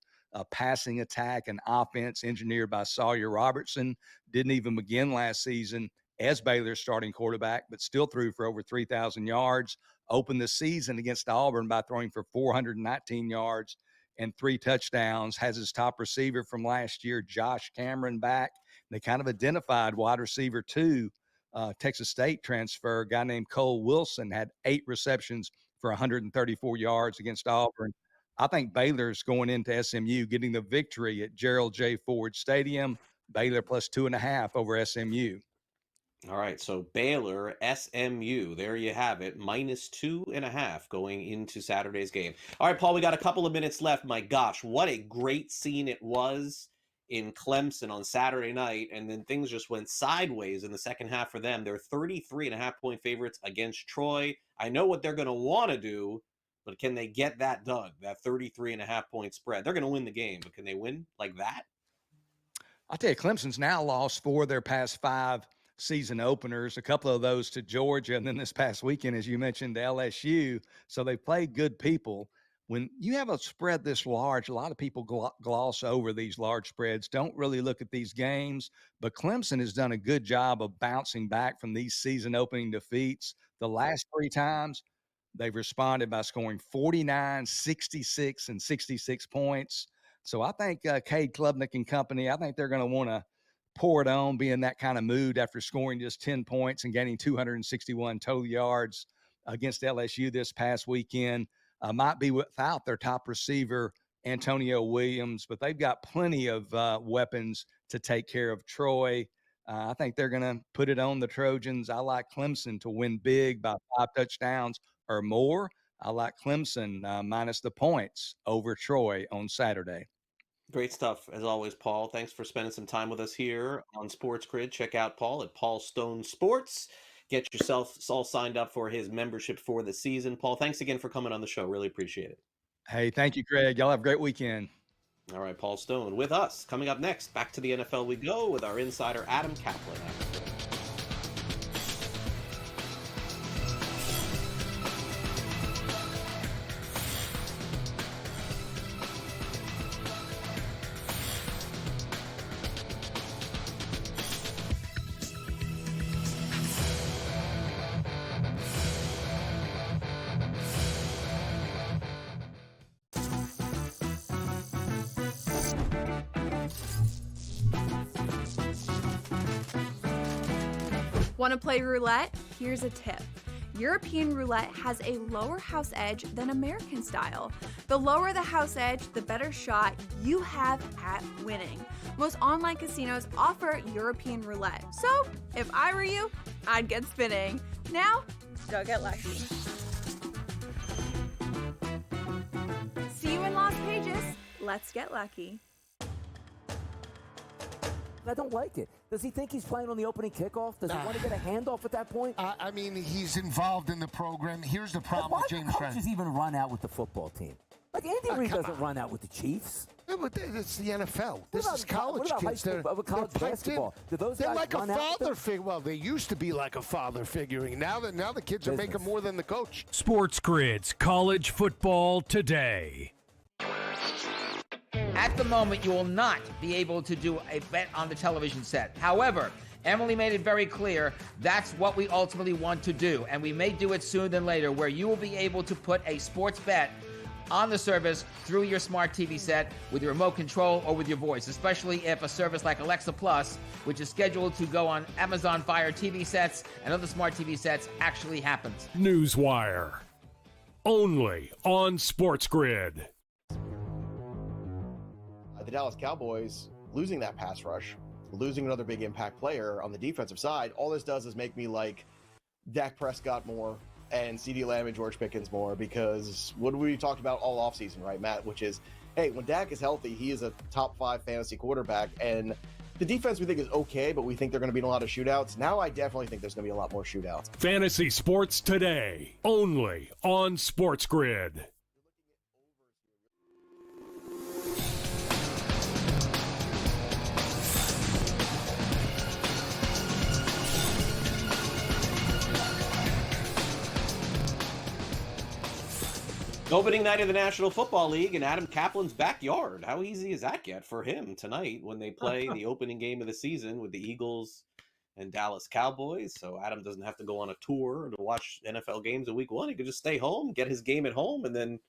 passing attack and offense engineered by Sawyer Robertson. Didn't even begin last season as Baylor's starting quarterback, but still threw for over 3,000 yards. Opened the season against Auburn by throwing for 419 yards and 3 touchdowns. Has his top receiver from last year, Josh Cameron, back. They kind of identified wide receiver 2, Texas State transfer, a guy named Cole Wilson, had 8 receptions for 134 yards against Auburn. I think Baylor's going into SMU, getting the victory at Gerald J. Ford Stadium. Baylor plus 2.5 over SMU. All right, so Baylor, SMU, there you have it, minus 2.5 going into Saturday's game. All right, Paul, we got a couple of minutes left. My gosh, what a great scene it was in Clemson on Saturday night, and then things just went sideways in the second half for them. They're 33.5-point favorites against Troy. I know what they're going to want to do, but can they get that done, that 33.5-point spread? They're going to win the game, but can they win like that? I'll tell you, Clemson's now lost 4 of their past 5 season openers, a couple of those to Georgia, and then this past weekend, as you mentioned, to LSU. So they played good people. When you have a spread this large, a lot of people gloss over these large spreads, don't really look at these games. But Clemson has done a good job of bouncing back from these season opening defeats. The last 3 times, they've responded by scoring 49, 66, and 66 points. So I think Cade Klubnik and company, I think they're going to want to pour it on, be in that kind of mood after scoring just 10 points and gaining 261 total yards against LSU this past weekend. Might be without their top receiver, Antonio Williams, but they've got plenty of weapons to take care of Troy. I think they're going to put it on the Trojans. I like Clemson to win big by 5 touchdowns or more. I like Clemson minus the points over Troy on Saturday. Great stuff, as always, Paul. Thanks for spending some time with us here on SportsGrid. Check out Paul at Paul Stone Sports. Get yourself all signed up for his membership for the season. Paul, thanks again for coming on the show. Really appreciate it. Hey, thank you, Craig. Y'all have a great weekend. All right, Paul Stone with us. Coming up next, back to the NFL we go with our insider, Adam Kaplan. Want to play roulette? Here's a tip. European roulette has a lower house edge than American style. The lower the house edge, the better shot you have at winning. Most online casinos offer European roulette. So, if I were you, I'd get spinning. Now, go get lucky. See you in Las Vegas. Let's get lucky. I don't like it. Does he think he's playing on the opening kickoff? Does he want to get a handoff at that point? I mean, he's involved in the program. Here's the problem with James Franklin. Why do coaches even run out with the football team? Like, Andy Reid doesn't run out with the Chiefs. Yeah, but it's the NFL. This is college what about kids. college basketball? Do those they're guys like a run out father figure. Well, they used to be like a father figuring. Now the kids are making more than the coach. SportsGrid's College Football Today. At the moment, you will not be able to do a bet on the television set. However, Emily made it very clear that's what we ultimately want to do, and we may do it sooner than later, where you will be able to put a sports bet on the service through your smart TV set with your remote control or with your voice, especially if a service like Alexa Plus, which is scheduled to go on Amazon Fire TV sets and other smart TV sets, actually happens. NewsWire. Only on SportsGrid. The Dallas Cowboys losing that pass rush, losing another big impact player on the defensive side, all this does is make me like Dak Prescott more and CeeDee Lamb and George Pickens more, because what we talked about all offseason, right, Matt, which is, hey, when Dak is healthy, he is a top 5 fantasy quarterback, and the defense we think is okay, but we think they're going to be in a lot of shootouts. Now I definitely think there's going to be a lot more shootouts. Fantasy Sports Today, only on SportsGrid. Opening night of the National Football League in Adam Kaplan's backyard. How easy does that get for him tonight when they play the opening game of the season with the Eagles and Dallas Cowboys? So Adam doesn't have to go on a tour to watch NFL games in week 1. He could just stay home, get his game at home, and then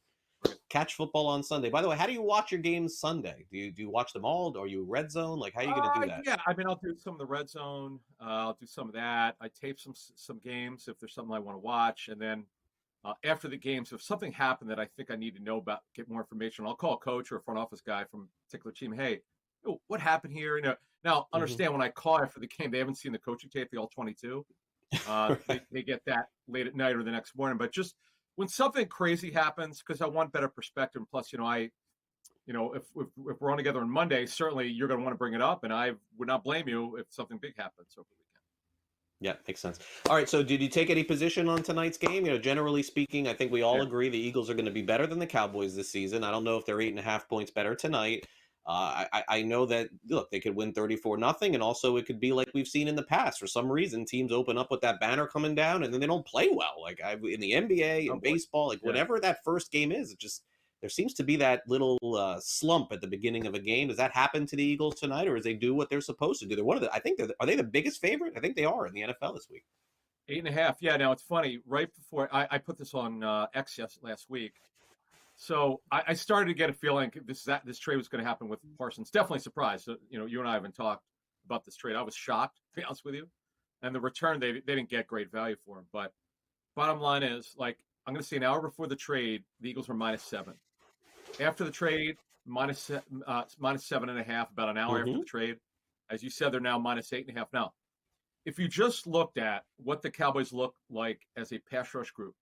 catch football on Sunday. By the way, how do you watch your games Sunday? Do you watch them all? Or are you red zone? Like, how are you going to do that? Yeah, I mean, I'll do some of the red zone. I'll do some of that. I tape some games if there's something I want to watch, and then after the games, if something happened that I think I need to know about, get more information, I'll call a coach or a front office guy from a particular team. Hey, what happened here? You know, now understand when I call after the game, they haven't seen the coaching tape, the all 22. They get that late at night or the next morning. But just when something crazy happens, because I want better perspective. Plus, you know, if we're on together on Monday, certainly you're going to want to bring it up, and I would not blame you if something big happens over the weekend. Yeah, makes sense. All right, so did you take any position on tonight's game? Generally speaking, I think we all agree the Eagles are going to be better than the Cowboys this season. I don't know if they're 8.5 points better tonight. I know that, look, they could win 34-0, and also it could be like we've seen in the past. For some reason, teams open up with that banner coming down, and then they don't play well. Like in the NBA and baseball, like whatever that first game is, it just there seems to be that little slump at the beginning of a game. Does that happen to the Eagles tonight, or does they do what they're supposed to do? They're one of the. I think are they the biggest favorite? I think they are in the NFL this week. 8.5. Yeah. Now it's funny. Right before I put this on X last week, so I started to get a feeling this trade was going to happen with Parsons. Definitely surprised. So, you and I haven't talked about this trade. I was shocked, to be honest with you. And the return, they didn't get great value for him. But bottom line is, like, I'm going to say an hour before the trade, the Eagles were -7. After the trade, minus 7.5, about an hour after the trade. As you said, they're now -8.5. Now, if you just looked at what the Cowboys look like as a pass rush group,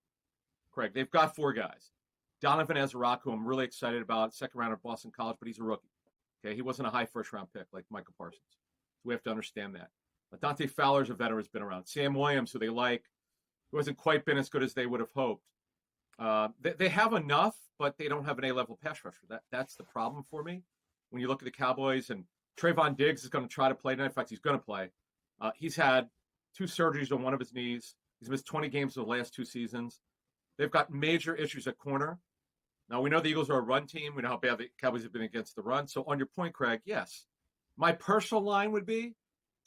Craig, they've got 4 guys. Donovan Ezra, who I'm really excited about, second round of Boston College, but he's a rookie. Okay, he wasn't a high first-round pick like Michael Parsons. So we have to understand that. Dante Fowler's a veteran, has been around. Sam Williams, who they like, who hasn't quite been as good as they would have hoped. They have enough, but they don't have an A-level pass rusher. That's the problem for me. When you look at the Cowboys, and Trayvon Diggs is going to try to play tonight. In fact, he's going to play. He's had 2 surgeries on one of his knees. He's missed 20 games of the last 2 seasons. They've got major issues at corner. Now, we know the Eagles are a run team. We know how bad the Cowboys have been against the run. So on your point, Craig, yes. My personal line would be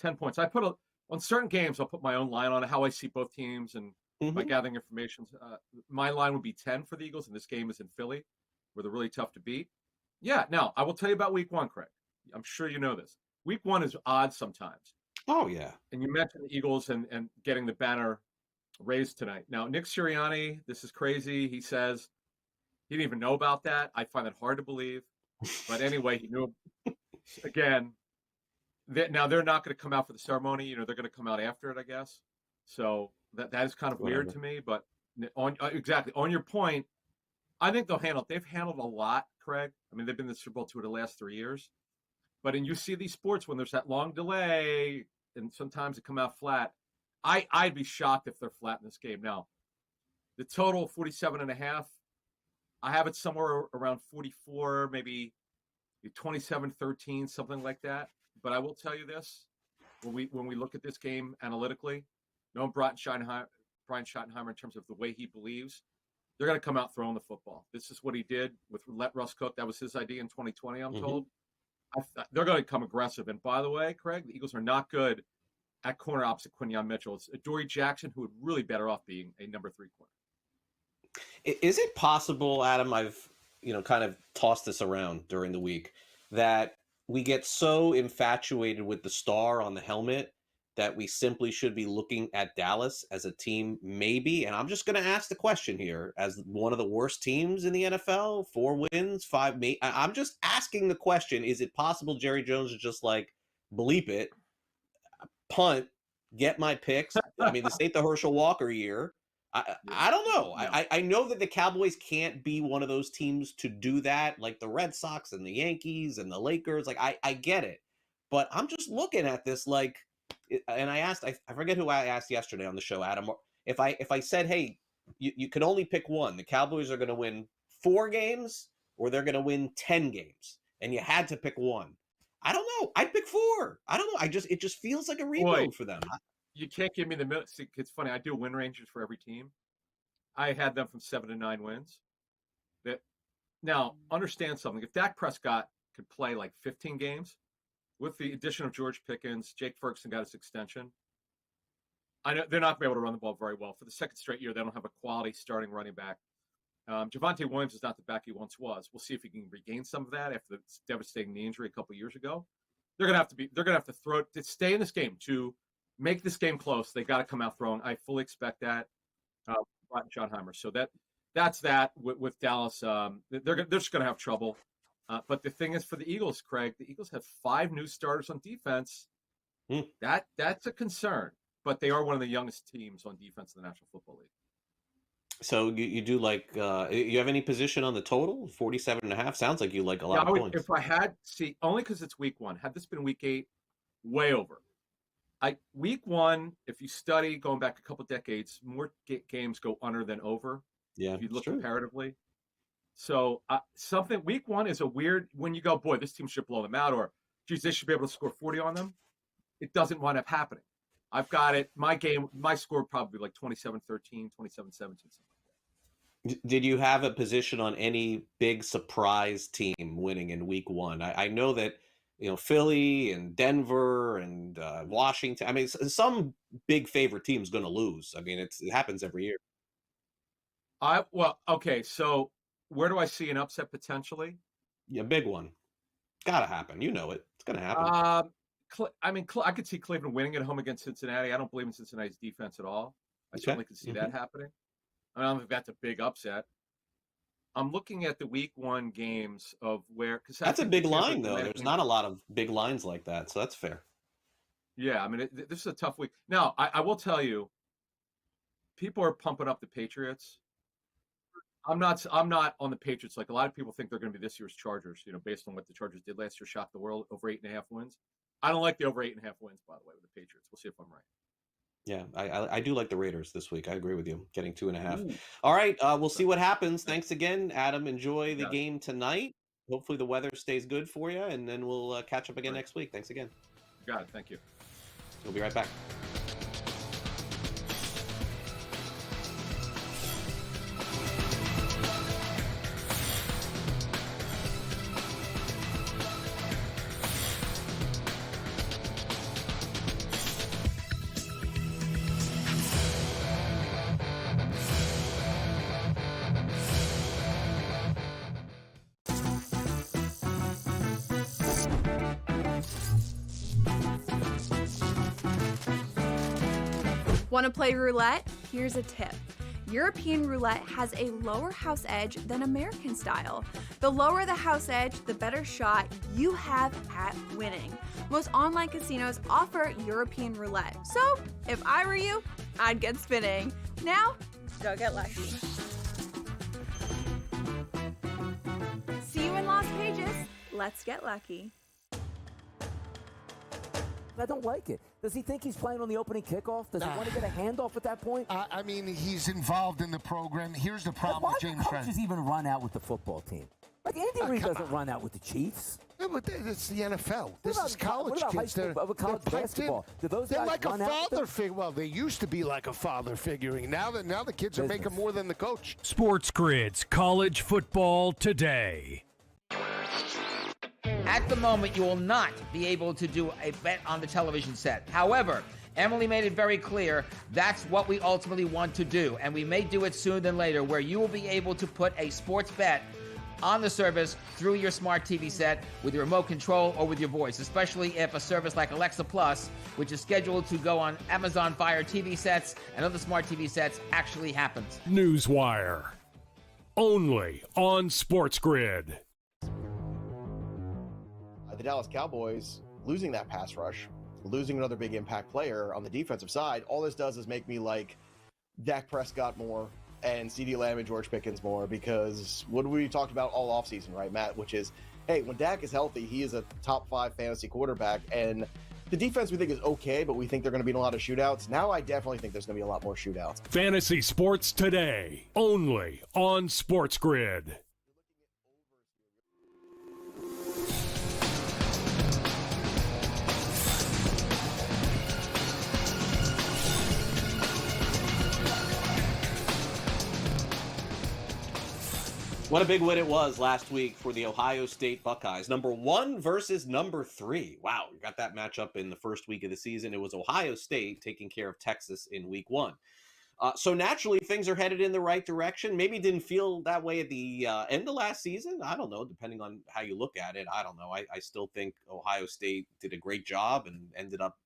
10 points. On certain games, I'll put my own line on how I see both teams and by gathering information. My line would be 10 for the Eagles, and this game is in Philly, where they're really tough to beat. Yeah, now, I will tell you about week 1, Craig. I'm sure you know this. Week 1 is odd sometimes. Oh, yeah. And you mentioned the Eagles and getting the banner raised tonight. Now, Nick Sirianni, this is crazy. He says he didn't even know about that. I find it hard to believe. But anyway, he knew. Again, now they're not going to come out for the ceremony. They're going to come out after it, I guess. So that is kind of weird to me. But on your point, I think they've handled a lot, Craig. I mean, they've been in the Super Bowl 2 the last 3 years. But you see these sports when there's that long delay, and sometimes it come out flat. I'd be shocked if they're flat in this game. Now, the total 47.5. I have it somewhere around 44, maybe 27-13, something like that. But I will tell you this: when we look at this game analytically, knowing Brian Schottenheimer in terms of the way he believes, they're going to come out throwing the football. This is what he did with let Russ cook. That was his idea in 2020, I'm told. They're going to come aggressive. And by the way, Craig, the Eagles are not good at corner opposite Quinyon Mitchell. It's Adoree Jackson, who would really better off being a number 3 corner. Is it possible, Adam, I've kind of tossed this around during the week, that we get so infatuated with the star on the helmet that we simply should be looking at Dallas as a team, maybe? And I'm just going to ask the question here, as one of the worst teams in the NFL, 4 wins, 5. I'm just asking the question: is it possible Jerry Jones is just like, bleep it, punt, get my picks? I mean, this ain't the Herschel Walker year. I don't know. I know that the Cowboys can't be one of those teams to do that, like the Red Sox and the Yankees and the Lakers. Like, I get it. But I'm just looking at this like, and I forget who I asked yesterday on the show, Adam, if I said, hey, you can only pick one. The Cowboys are going to win 4 games or they're going to win 10 games. And you had to pick one. I don't know. I'd pick 4. I don't know. It just feels like a rebuild for them. You can't give me the middle. See, it's funny. I do win ranges for every team. I had them from 7 to 9 wins. Now, understand something. If Dak Prescott could play like 15 games, with the addition of George Pickens, Jake Ferguson got his extension. I know they're not going to be able to run the ball very well. For the second straight year, they don't have a quality starting running back. Javonte Williams is not the back he once was. We'll see if he can regain some of that after the devastating knee injury a couple years ago. They're going to have to throw to stay in this game, to make this game close. They got to come out throwing. I fully expect that. Brian Schottenheimer. So that's that with Dallas. They're just going to have trouble. But the thing is, for the Eagles, Craig, the Eagles have 5 new starters on defense. That's a concern. But they are one of the youngest teams on defense in the National Football League. So you do like you have any position on the total? 47.5 sounds like you like a Yeah, lot I of would points. if I had only because it's week 1. Had this been week 8, way over. Week 1, if you study going back a couple decades, more games go under than over. Yeah, if you it's look true. comparatively. So something week 1 is a weird when you go, boy, this team should blow them out, or geez, they should be able to score 40 on them. It doesn't wind up happening. I've got it. My score probably like 27-13, 27-17. Did you have a position on any big surprise team winning in week 1? I know that Philly and Denver and Washington. I mean, some big favorite team's going to lose. I mean, it happens every year. Okay. So where do I see an upset potentially? Yeah, big one. Gotta happen. You know it. It's going to happen. I could see Cleveland winning at home against Cincinnati. I don't believe in Cincinnati's defense at all. I certainly could see that happening. I don't think that's a big upset. I'm looking at the week 1 games of where because that's a big line though. There's not a lot of big lines like that, so that's fair. Yeah, I mean this is a tough week. Now I will tell you, people are pumping up the Patriots. I'm not on the Patriots. Like a lot of people think they're going to be this year's Chargers. Based on what the Chargers did last year, shocked the world over 8.5 wins. I don't like the over 8.5 wins, by the way, with the Patriots. We'll see if I'm right. Yeah, I do like the Raiders this week. I agree with you. Getting 2.5. All right, we'll see what happens. Thanks again, Adam. Enjoy the game tonight. Hopefully the weather stays good for you, and then we'll catch up again next week. Thanks again. You got it. Thank you. We'll be right back. Want to play roulette? Here's a tip. European roulette has a lower house edge than American style. The lower the house edge, the better shot you have at winning. Most online casinos offer European roulette. So, if I were you, I'd get spinning. Now, go get lucky. See you in Las Vegas. Let's get lucky. I don't like it. Does he think he's playing on the opening kickoff? Does he want to get a handoff at that point? I mean, he's involved in the program. Here's the problem with James Franklin. Why do coaches even run out with the football team? Like Andy Reid doesn't run out with the Chiefs. Yeah, but it's the NFL. This is college what about kids. High school, college basketball? Do those They're guys like a run out father figure. Well, they used to be like a father figuring. Now the kids are making more than the coach. SportsGrid's College Football Today. At the moment, you will not be able to do a bet on the television set. However, Emily made it very clear that's what we ultimately want to do, and we may do it sooner than later, where you will be able to put a sports bet on the service through your smart TV set with your remote control or with your voice, especially if a service like Alexa Plus, which is scheduled to go on Amazon Fire TV sets and other smart TV sets, actually happens. NewsWire. Only on SportsGrid. The Dallas Cowboys losing that pass rush, losing another big impact player on the defensive side, all this does is make me like Dak Prescott more and CeeDee Lamb and George Pickens more, because what we talked about all offseason, right, Matt, which is, hey, when Dak is healthy, he is a top 5 fantasy quarterback, and the defense we think is okay, but we think they're going to be in a lot of shootouts. Now I definitely think there's going to be a lot more shootouts. Fantasy Sports Today, only on SportsGrid. What a big win it was last week for the Ohio State Buckeyes. Number 1 versus number 3. Wow, we got that matchup in the first week of the season. It was Ohio State taking care of Texas in week 1. So naturally, things are headed in the right direction. Maybe didn't feel that way at the end of last season. I don't know, depending on how you look at it. I don't know. I still think Ohio State did a great job and ended up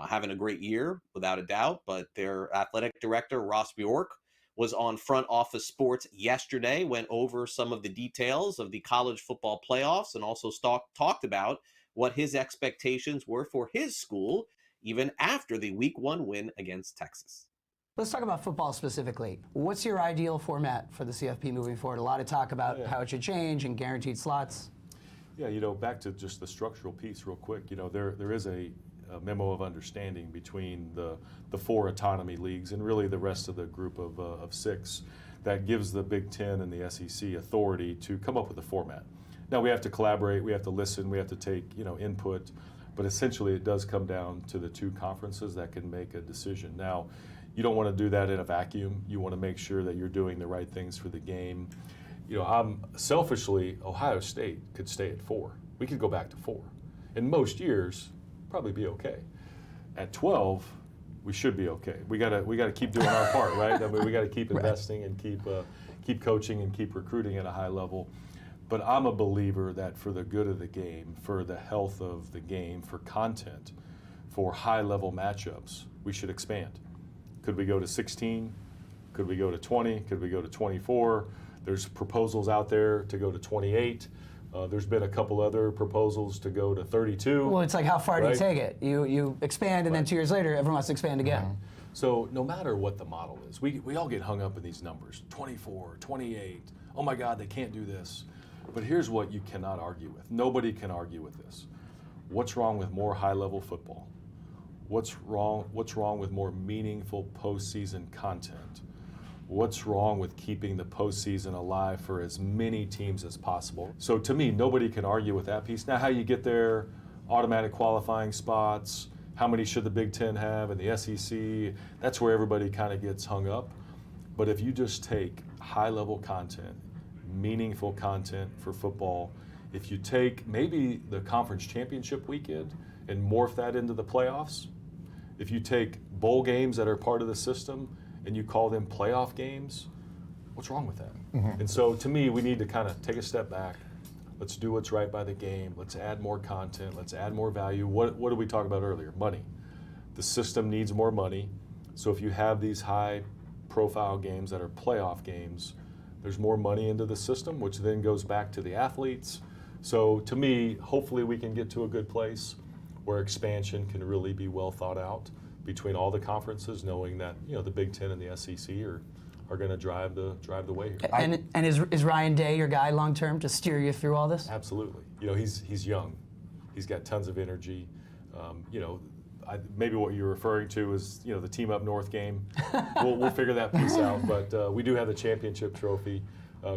having a great year, without a doubt. But their athletic director, Ross Bjork, was on Front Office Sports yesterday, went over some of the details of the college football playoffs, and also talked about what his expectations were for his school, even after the week 1 win against Texas. Let's talk about football specifically. What's your ideal format for the CFP moving forward? A lot of talk about how it should change and guaranteed slots. Yeah, back to just the structural piece real quick. There is a memo of understanding between the 4 autonomy leagues and really the rest of the group of 6 that gives the Big Ten and the SEC authority to come up with a format. Now we have to collaborate, we have to listen, we have to take input, but essentially it does come down to the 2 conferences that can make a decision. Now, you don't want to do that in a vacuum. You want to make sure that you're doing the right things for the game. I'm selfishly, Ohio State could stay at 4. We could go back to 4. In most years, probably be okay. At 12, we should be okay. We gotta keep doing our part, right? I mean, we got to keep investing and keep coaching and keep recruiting at a high level. But I'm a believer that for the good of the game, for the health of the game, for content, for high-level matchups, we should expand. Could we go to 16? Could we go to 20? Could we go to 24? There's proposals out there to go to 28. There's been a couple other proposals to go to 32. Well, it's like, how far do you take it? You expand, and then 2 years later, everyone wants to expand again. So no matter what the model is, we all get hung up in these numbers, 24, 28. Oh my God, they can't do this. But here's what you cannot argue with. Nobody can argue with this. What's wrong with more high-level football? What's wrong with more meaningful postseason content? What's wrong with keeping the postseason alive for as many teams as possible? So to me, nobody can argue with that piece. Now, how you get there, automatic qualifying spots, how many should the Big Ten have and the SEC, that's where everybody kind of gets hung up. But if you just take high-level content, meaningful content for football, if you take maybe the conference championship weekend and morph that into the playoffs, if you take bowl games that are part of the system and you call them playoff games, what's wrong with that? And so to me, we need to kind of take a step back. Let's do what's right by the game. Let's add more content. Let's add more value. What did we talk about earlier? Money. The system needs more money. So if you have these high-profile games that are playoff games, there's more money into the system, which then goes back to the athletes. So to me, hopefully we can get to a good place where expansion can really be well thought out between all the conferences, knowing that the Big Ten and the SEC are going to drive the way here. And is Ryan Day your guy long term to steer you through all this? Absolutely. He's young. He's got tons of energy. Maybe what you're referring to is the Team Up North game. We'll figure that piece out. But we do have the championship trophy.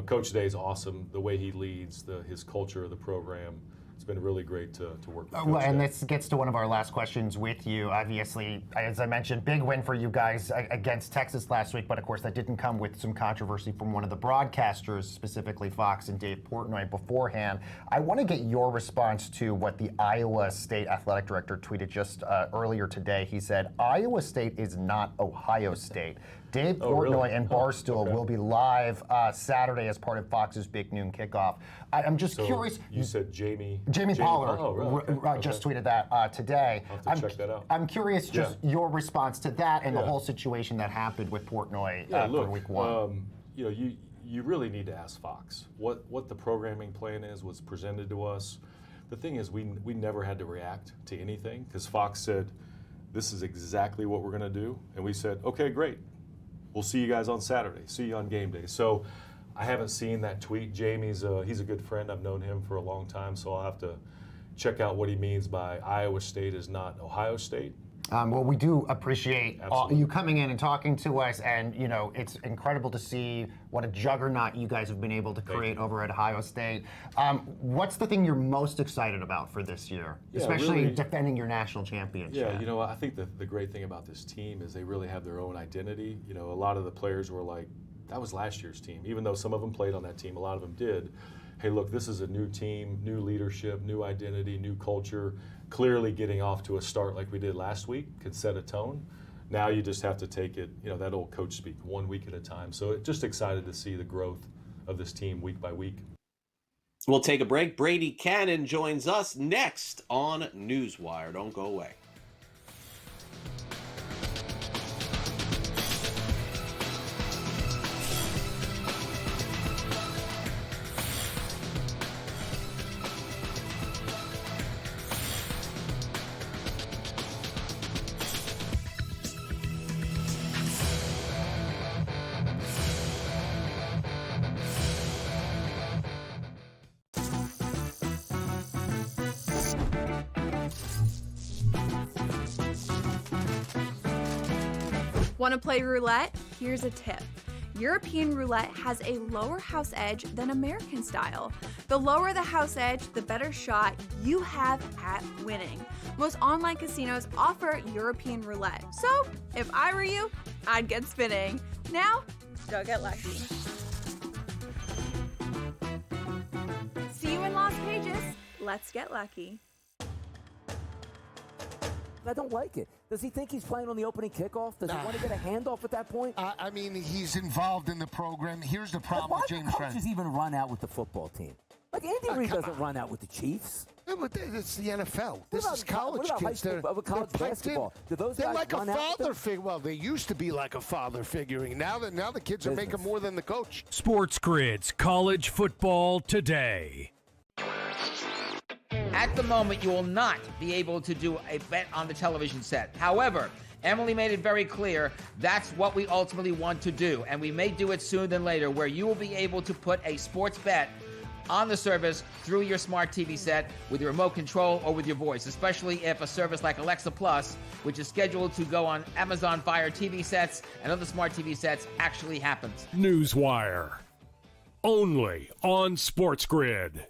Coach Day's awesome. The way he leads, his culture of the program. It's been really great to work with. Well, and this gets to one of our last questions with you. Obviously, as I mentioned, big win for you guys against Texas last week, but of course that didn't come with some controversy from one of the broadcasters, specifically Fox and Dave Portnoy beforehand. I want to get your response to what the Iowa State athletic director tweeted just earlier today. He said, "Iowa State is not Ohio State." Dave Portnoy and Barstool will be live Saturday as part of Fox's Big Noon Kickoff. I'm just curious. You said Jamie Pollard just tweeted that today. I'll have to check that out. I'm curious just your response to that and the whole situation that happened with Portnoy for week one. You really need to ask Fox what the programming plan was presented to us. The thing is, we never had to react to anything because Fox said, this is exactly what we're going to do. And we said, okay, great. We'll see you guys on Saturday. See you on game day. So I haven't seen that tweet. Jamie's he's a good friend. I've known him for a long time, so I'll have to check out what he means by Iowa State is not Ohio State. Well, we do appreciate you coming in and talking to us, and it's incredible to see what a juggernaut you guys have been able to create over at Ohio State. What's the thing you're most excited about for this year, especially really, defending your national championship? Yeah, I think the great thing about this team is they really have their own identity. A lot of the players were like, that was last year's team, even though some of them played on that team, a lot of them did. Hey, look, this is a new team, new leadership, new identity, new culture. Clearly getting off to a start like we did last week could set a tone. Now you just have to take it, that old coach speak, 1 week at a time. So just excited to see the growth of this team week by week. We'll take a break. Brady Cannon joins us next on NewsWire. Don't go away. Want to play roulette? Here's a tip. European roulette has a lower house edge than American style. The lower the house edge, the better shot you have at winning. Most online casinos offer European roulette. So, if I were you, I'd get spinning. Now, go get lucky. See you in Las Vegas. Let's get lucky. I don't like it. Does he think he's playing on the opening kickoff? Does he want to get a handoff at that point? I mean, he's involved in the program. Here's the problem Why with do James coaches Franklin. even run out with the football team? Like, Andy Reid doesn't run out with the Chiefs. Yeah, but it's the NFL. What This about is college what about kids. high school, college they're piped basketball? in. Do those They're guys like a run out with father them? figure. Well, they used to be like a father figuring. Now the kids are making more than the coach. SportsGrid's College Football Today. At the moment, you will not be able to do a bet on the television set. However, Emily made it very clear that's what we ultimately want to do, and we may do it sooner than later, where you will be able to put a sports bet on the service through your smart TV set with your remote control or with your voice, especially if a service like Alexa Plus, which is scheduled to go on Amazon Fire TV sets and other smart TV sets, actually happens. NewsWire. Only on SportsGrid.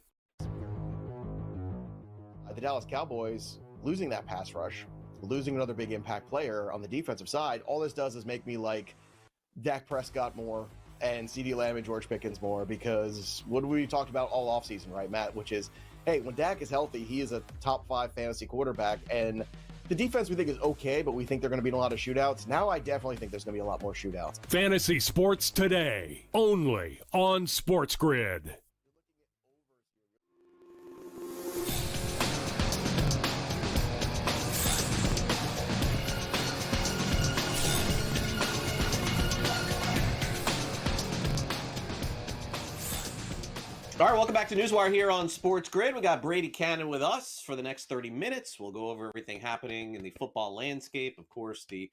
The Dallas Cowboys losing that pass rush, losing another big impact player on the defensive side, all this does is make me like Dak Prescott more and CeeDee Lamb and George Pickens more, because what we talked about all offseason, right, Matt, which is, hey, when Dak is healthy, he is a top 5 fantasy quarterback, and the defense we think is okay, but we think they're going to be in a lot of shootouts. Now I definitely think there's going to be a lot more shootouts. Fantasy Sports Today. Only on SportsGrid. All right, welcome back to NewsWire here on Sports Grid. We got Brady Cannon with us for the next 30 minutes. We'll go over everything happening in the football landscape. Of course, the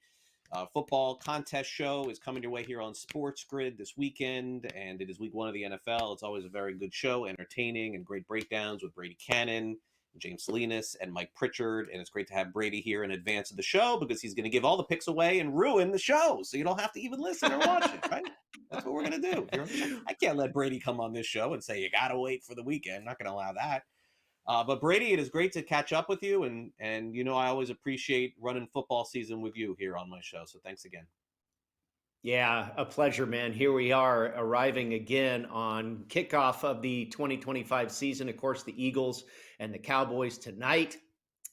football contest show is coming your way here on Sports Grid this weekend, and it is week 1 of the NFL. It's always a very good show, entertaining, and great breakdowns with Brady Cannon, James Salinas, and Mike Pritchard. And it's great to have Brady here in advance of the show because he's going to give all the picks away and ruin the show, so you don't have to even listen or watch it, right? That's what we're going to do. I can't let Brady come on this show and say, you got to wait for the weekend. I'm not going to allow that. But Brady, it is great to catch up with you. And you know, I always appreciate running football season with you here on my show. So thanks again. Yeah, a pleasure, man. Here we are arriving again on kickoff of the 2025 season. Of course, the Eagles and the Cowboys tonight,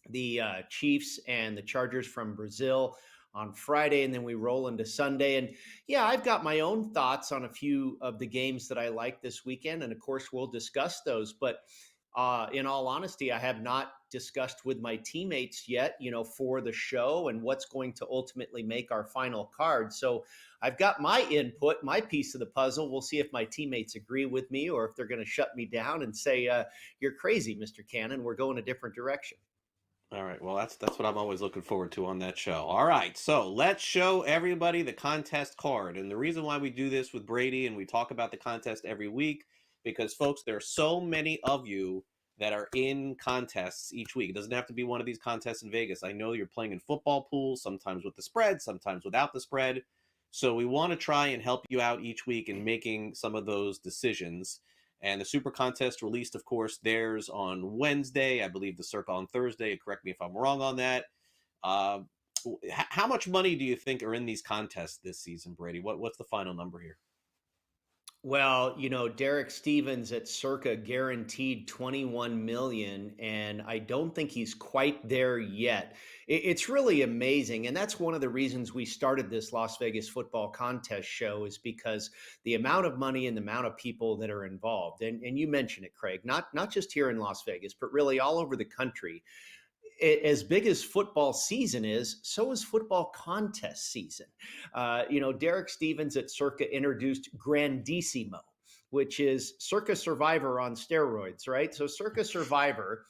the Chiefs and the Chargers from Brazil on Friday, and then we roll into Sunday. And yeah, I've got my own thoughts on a few of the games that I like this weekend. And of course, we'll discuss those. But in all honesty, I have not discussed with my teammates yet, for the show and what's going to ultimately make our final card. So I've got my input, my piece of the puzzle. We'll see if my teammates agree with me or if they're going to shut me down and say, you're crazy, Mr. Cannon. We're going a different direction. All right. Well, that's what I'm always looking forward to on that show. All right. So let's show everybody the contest card. And the reason why we do this with Brady and we talk about the contest every week, because folks, there are so many of you that are in contests each week. It doesn't have to be one of these contests in Vegas. I know you're playing in football pools, sometimes with the spread, sometimes without the spread. So we want to try and help you out each week in making some of those decisions. And the Super Contest released, of course, theirs on Wednesday. I believe the Circa on Thursday. Correct me if I'm wrong on that. How much money do you think are in these contests this season, Brady? What's the final number here? Well, Derek Stevens at Circa guaranteed $21 million, and I don't think he's quite there yet. It's really amazing, and that's one of the reasons we started this Las Vegas football contest show, is because the amount of money and the amount of people that are involved. And you mentioned it, Craig, not just here in Las Vegas, but really all over the country. As big as football season is, so is football contest season. Derek Stevens at Circa introduced Grandissimo, which is Circa Survivor on steroids, right? So Circa Survivor,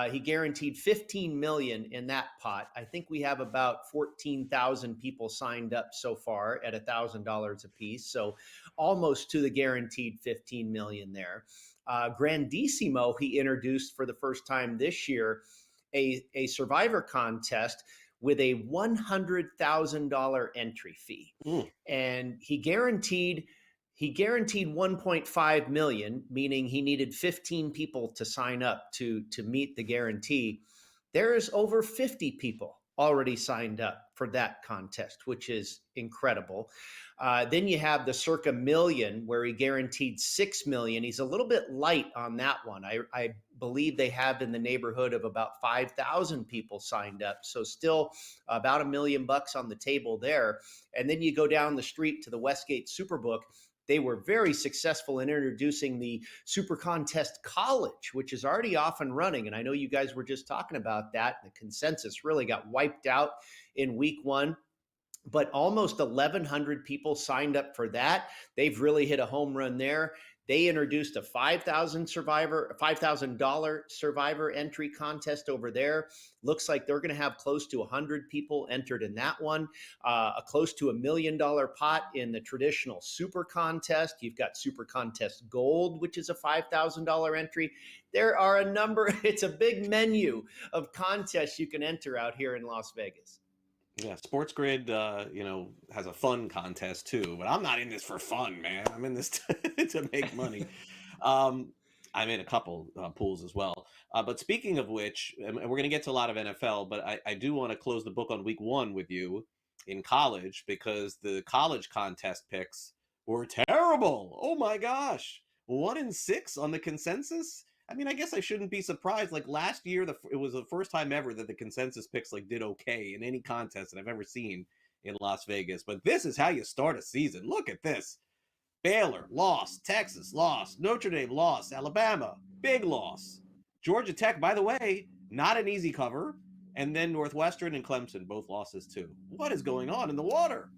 he guaranteed $15 million in that pot. I think we have about 14,000 people signed up so far at $1,000 a piece. So almost to the guaranteed $15 million there. Grandissimo, he introduced for the first time this year, a survivor contest with a $100,000 entry fee. And he guaranteed 1.5 million, meaning he needed 15 people to sign up to meet the guarantee. There's over 50 people already signed up for that contest, which is incredible. Then you have the Circa Million, where he guaranteed 6 million. He's a little bit light on that one. I believe they have in the neighborhood of about 5,000 people signed up. So still about $1 million on the table there. And then you go down the street to the Westgate Superbook. They were very successful in introducing the Super Contest College, which is already off and running. And I know you guys were just talking about that. The consensus really got wiped out in week one, but almost 1,100 people signed up for that. They've really hit a home run there. They introduced a $5,000 survivor entry contest over there. Looks like they're going to have close to 100 people entered in that one. A close to $1 million pot in the traditional Super Contest. You've got Super Contest Gold, which is a $5,000 entry. There are a number. It's a big menu of contests you can enter out here in Las Vegas. Yeah, SportsGrid, has a fun contest too, but I'm not in this for fun, man. I'm in this to make money. I'm in a couple pools as well. But speaking of which, and we're going to get to a lot of NFL, but I do want to close the book on week one with you in college, because the college contest picks were terrible. Oh my gosh. 1-6 on the consensus. I mean, I guess I shouldn't be surprised. Like last year, it was the first time ever that the consensus picks did okay in any contest that I've ever seen in Las Vegas. But this is how you start a season. Look at this. Baylor lost, Texas lost, Notre Dame lost, Alabama big loss, Georgia Tech, by the way, not an easy cover, and then Northwestern and Clemson both losses too. What is going on in the water?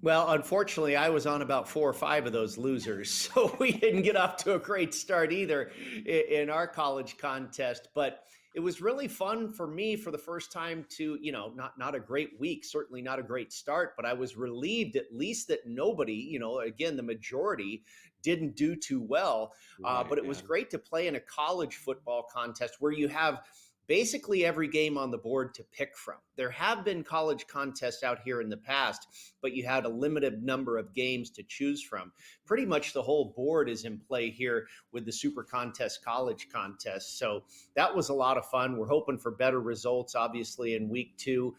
Well, unfortunately, I was on about 4 or 5 of those losers, so we didn't get off to a great start either in our college contest. But it was really fun for me for the first time to, not a great week, certainly not a great start, but I was relieved at least that nobody, again, the majority didn't do too well. But it was great to play in a college football contest where you have basically every game on the board to pick from. There have been college contests out here in the past, but you had a limited number of games to choose from. Pretty much the whole board is in play here with the Super Contest College Contest. So that was a lot of fun. We're hoping for better results, obviously, in week 2.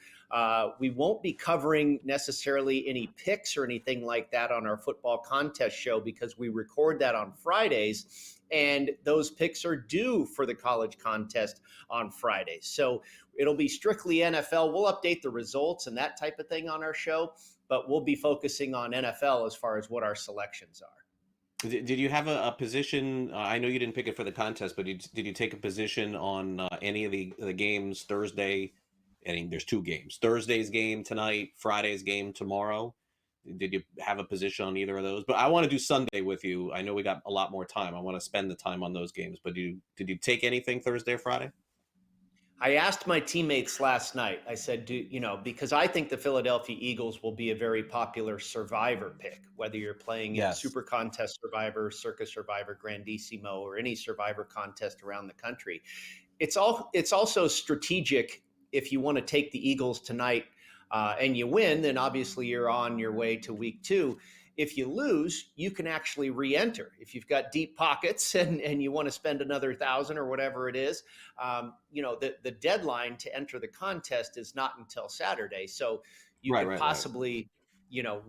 We won't be covering necessarily any picks or anything like that on our football contest show because we record that on Fridays. And those picks are due for the college contest on Friday. So it'll be strictly NFL. We'll update the results and that type of thing on our show, but we'll be focusing on NFL as far as what our selections are. Did you have a position? I know you didn't pick it for the contest, but did you take a position on any of the games Thursday? I mean, there's 2 games. Thursday's game tonight, Friday's game tomorrow. Did you have a position on either of those? But I want to do Sunday with you. I know we got a lot more time. I want to spend the time on those games. But did you take anything Thursday or Friday? I asked my teammates last night. I said, because I think the Philadelphia Eagles will be a very popular survivor pick, whether you're playing in Super Contest Survivor, Circus Survivor, Grandissimo, or any survivor contest around the country. It's also strategic if you want to take the Eagles tonight and you win, then obviously you're on your way to week 2. If you lose, you can actually re-enter. If you've got deep pockets and you want to spend another 1,000 or whatever it is, the deadline to enter the contest is not until Saturday. So you could possibly,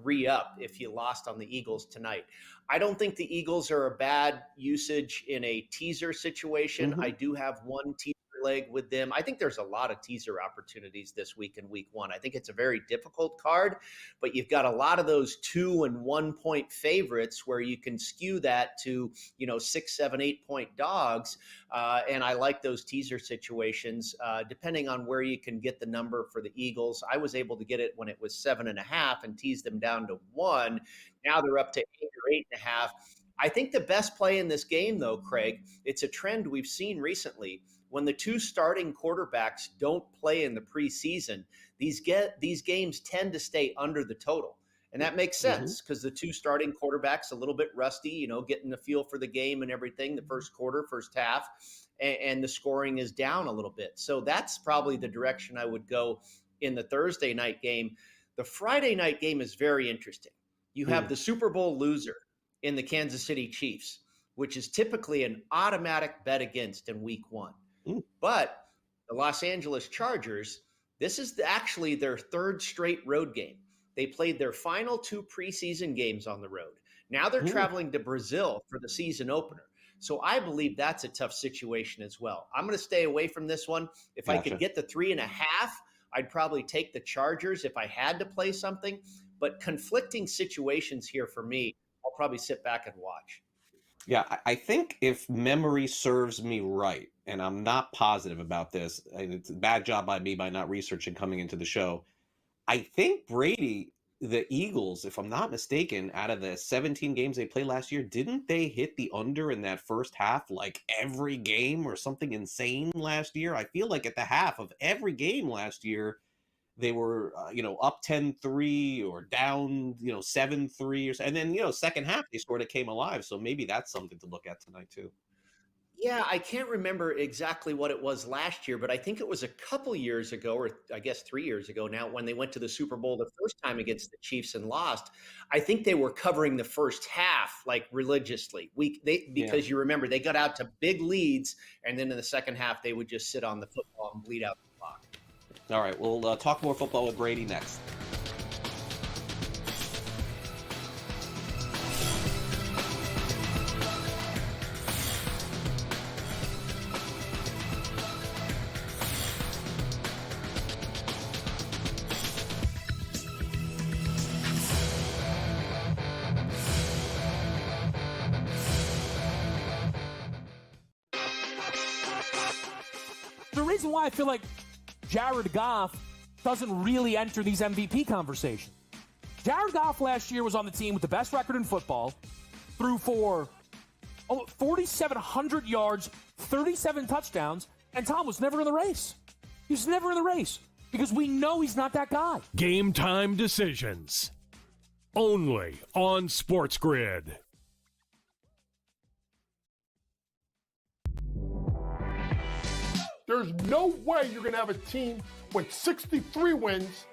re-up if you lost on the Eagles tonight. I don't think the Eagles are a bad usage in a teaser situation. I do have one teaser leg with them. I think there's a lot of teaser opportunities this week in week 1. I think it's a very difficult card, but you've got a lot of those 2 and 1 point favorites where you can skew that to, 6, 7, 8 point dogs. And I like those teaser situations, depending on where you can get the number for the Eagles. I was able to get it when it was 7.5 and tease them down to 1. Now they're up to 8 or 8.5. I think the best play in this game, though, Craig, it's a trend we've seen recently. When the 2 starting quarterbacks don't play in the preseason, these games tend to stay under the total. And that makes sense because the 2 starting quarterbacks a little bit rusty, getting the feel for the game and everything, the first quarter, first half, and the scoring is down a little bit. So that's probably the direction I would go in the Thursday night game. The Friday night game is very interesting. You have the Super Bowl loser in the Kansas City Chiefs, which is typically an automatic bet against in week 1. But the Los Angeles Chargers, this is actually their third straight road game. They played their final 2 preseason games on the road. Now they're traveling to Brazil for the season opener. So I believe that's a tough situation as well. I'm going to stay away from this one. If I could get the 3.5, I'd probably take the Chargers if I had to play something. But conflicting situations here for me, I'll probably sit back and watch. Yeah, I think if memory serves me right, and I'm not positive about this, and it's a bad job by me by not researching coming into the show, I think Brady, the Eagles, if I'm not mistaken, out of the 17 games they played last year, didn't they hit the under in that first half like every game or something insane last year? I feel like at the half of every game last year, they were, up 10-3 or down, 7-3 or so. And then, second half, they sort of came alive. So maybe that's something to look at tonight, too. Yeah, I can't remember exactly what it was last year, but I think it was a couple years ago, or I guess 3 years ago now, when they went to the Super Bowl the first time against the Chiefs and lost. I think they were covering the first half like religiously. Because you remember they got out to big leads, and then in the second half they would just sit on the football and bleed out the clock. All right, we'll talk more football with Brady next. The reason why I feel like Jared Goff doesn't really enter these MVP conversations. Jared Goff last year was on the team with the best record in football, threw for 4,700 yards, 37 touchdowns, and Tom was never in the race. He was never in the race because we know he's not that guy. Game time decisions. Only on SportsGrid. There's no way you're going to have a team with 63 wins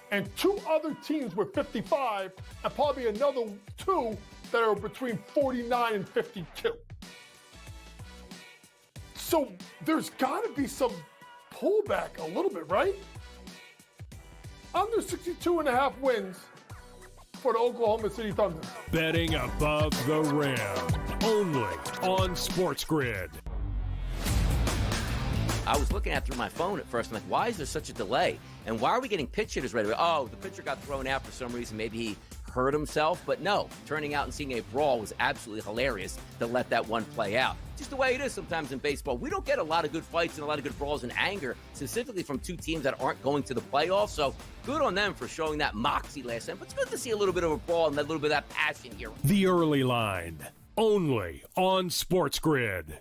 and 2 other teams with 55 and probably another 2 that are between 49 and 52. So there's got to be some pullback a little bit, right? Under 62.5 wins for the Oklahoma City Thunder. Betting above the rim. Only on SportsGrid. I was looking at through my phone at first. I'm like, why is there such a delay? And why are we getting pitch hitters right away? Oh, the pitcher got thrown out for some reason. Maybe he hurt himself. But no, turning out and seeing a brawl was absolutely hilarious to let that one play out. Just the way it is sometimes in baseball. We don't get a lot of good fights and a lot of good brawls and anger, specifically from 2 teams that aren't going to the playoffs. So good on them for showing that moxie last time. But it's good to see a little bit of a brawl and a little bit of that passion here. The Early Line. Only on SportsGrid.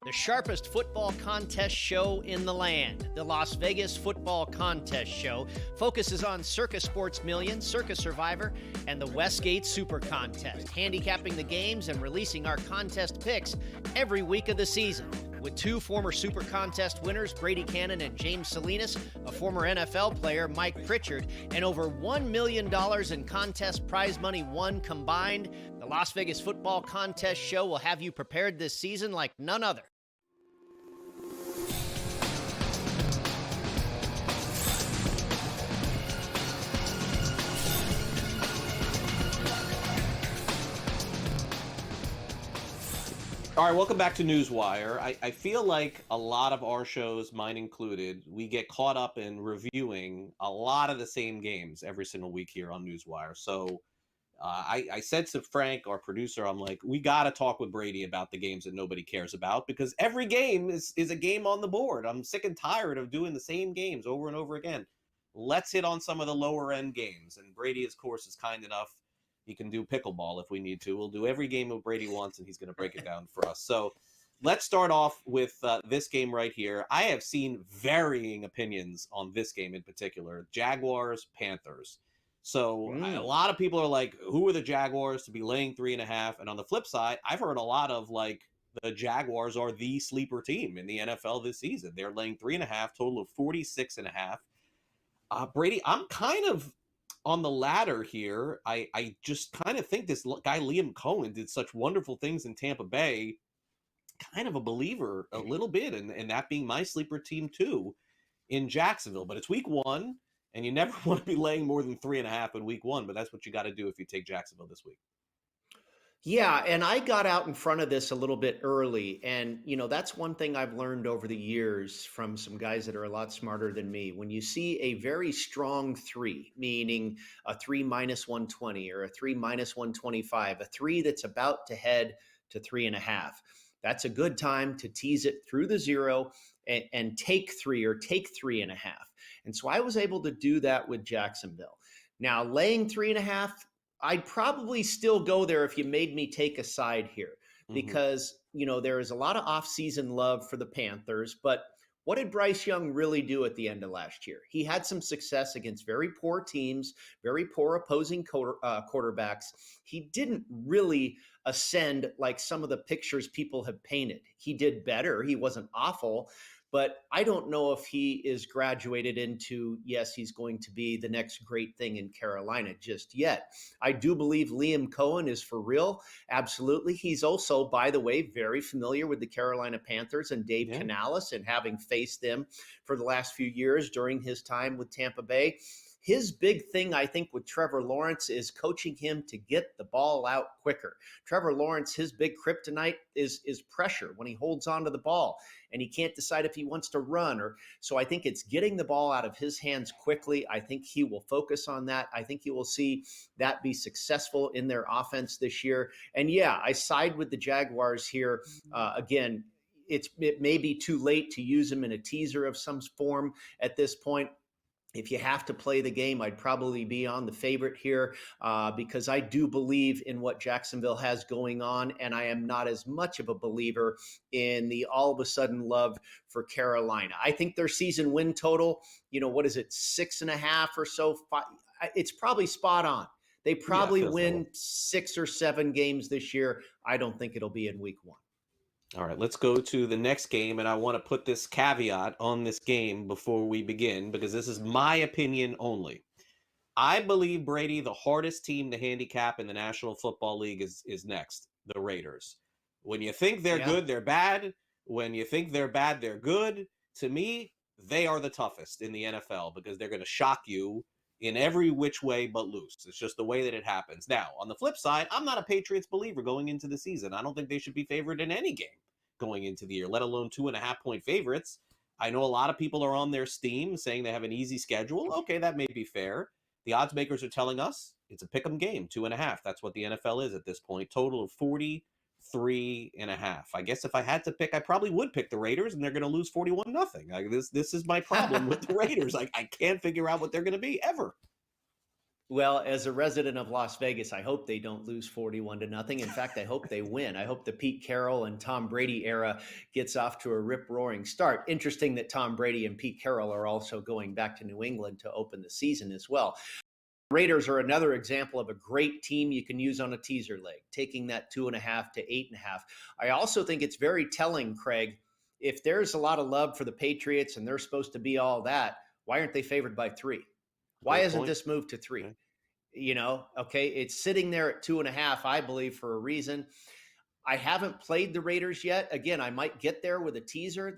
The sharpest football contest show in the land, the Las Vegas Football Contest Show, focuses on Circa Sports Million, Circa Survivor, and the Westgate Super Contest, handicapping the games and releasing our contest picks every week of the season. With 2 former Super Contest winners, Brady Cannon and James Salinas, a former NFL player, Mike Pritchard, and over $1 million in contest prize money won combined, the Las Vegas Football Contest Show will have you prepared this season like none other. All right, welcome back to NewsWire. I feel like a lot of our shows, mine included, we get caught up in reviewing a lot of the same games every single week here on NewsWire. So I said to Frank, our producer, I'm like, we got to talk with Brady about the games that nobody cares about because every game is a game on the board. I'm sick and tired of doing the same games over and over again. Let's hit on some of the lower end games. And Brady, of course, is kind enough. He can do pickleball if we need to. We'll do every game that Brady wants, and he's going to break it down for us. So let's start off with this game right here. I have seen varying opinions on this game in particular. Jaguars, Panthers. So a lot of people are like, who are the Jaguars to be laying 3.5? And on the flip side, I've heard a lot of like the Jaguars are the sleeper team in the NFL this season. They're laying 3.5, total of 46.5. Brady, I'm kind of on the ladder here. I just kind of think this guy Liam Cohen did such wonderful things in Tampa Bay. Kind of a believer a little bit, and that being my sleeper team too in Jacksonville. But it's week 1, and you never want to be laying more than 3.5 in week 1. But that's what you got to do if you take Jacksonville this week. Yeah, and I got out in front of this a little bit early. And, that's one thing I've learned over the years from some guys that are a lot smarter than me. When you see a very strong 3, meaning a 3 minus 120 or a 3 minus 125, a 3 that's about to head to 3.5, that's a good time to tease it through the 0 and take 3 or take 3.5. And so I was able to do that with Jacksonville. Now, laying 3.5, I'd probably still go there if you made me take a side here because, there is a lot of offseason love for the Panthers. But what did Bryce Young really do at the end of last year? He had some success against very poor teams, very poor opposing quarterbacks. He didn't really ascend like some of the pictures people have painted. He did better. He wasn't awful. But I don't know if he is graduated into, yes, he's going to be the next great thing in Carolina just yet. I do believe Liam Cohen is for real. Absolutely. He's also, by the way, very familiar with the Carolina Panthers and Dave Canales, and having faced them for the last few years during his time with Tampa Bay. His big thing, I think, with Trevor Lawrence is coaching him to get the ball out quicker. Trevor Lawrence, his big kryptonite is pressure when he holds on to the ball and he can't decide if he wants to run. So I think it's getting the ball out of his hands quickly. I think he will focus on that. I think you will see that be successful in their offense this year. And yeah, I side with the Jaguars here. Again, it may be too late to use him in a teaser of some form at this point. If you have to play the game, I'd probably be on the favorite here because I do believe in what Jacksonville has going on, and I am not as much of a believer in the all of a sudden love for Carolina. I think their season win total, what is it, 6.5 or so? 5, it's probably spot on. They probably win 6 or 7 games this year. I don't think it'll be in week 1. All right, let's go to the next game, and I want to put this caveat on this game before we begin, because this is my opinion only. I believe, Brady, the hardest team to handicap in the National Football League is next, the Raiders. When you think they're good, they're bad. When you think they're bad, they're good. To me, they are the toughest in the NFL because they're going to shock you in every which way but loose. It's just the way that it happens. Now, on the flip side, I'm not a Patriots believer going into the season. I don't think they should be favored in any game going into the year, let alone 2.5-point favorites. I know a lot of people are on their steam saying they have an easy schedule. Okay, that may be fair. The odds makers are telling us it's a pick'em game, 2.5. That's what the NFL is at this point. Total of 43.5. I guess if I had to pick, I probably would pick the Raiders, and they're going to lose 41-0. This is my problem with the Raiders. I can't figure out what they're going to be ever. Well, as a resident of Las Vegas, I hope they don't lose 41-0. In fact, I hope they win. I hope the Pete Carroll and Tom Brady era gets off to a rip-roaring start. Interesting that Tom Brady and Pete Carroll are also going back to New England to open the season as well. Raiders are another example of a great team you can use on a teaser leg, taking that 2.5 to 8.5. I also think it's very telling, Craig, if there's a lot of love for the Patriots and they're supposed to be all that, why aren't they favored by 3? Why isn't this moved to 3? Okay. It's sitting there at 2.5, I believe, for a reason. I haven't played the Raiders yet. Again, I might get there with a teaser.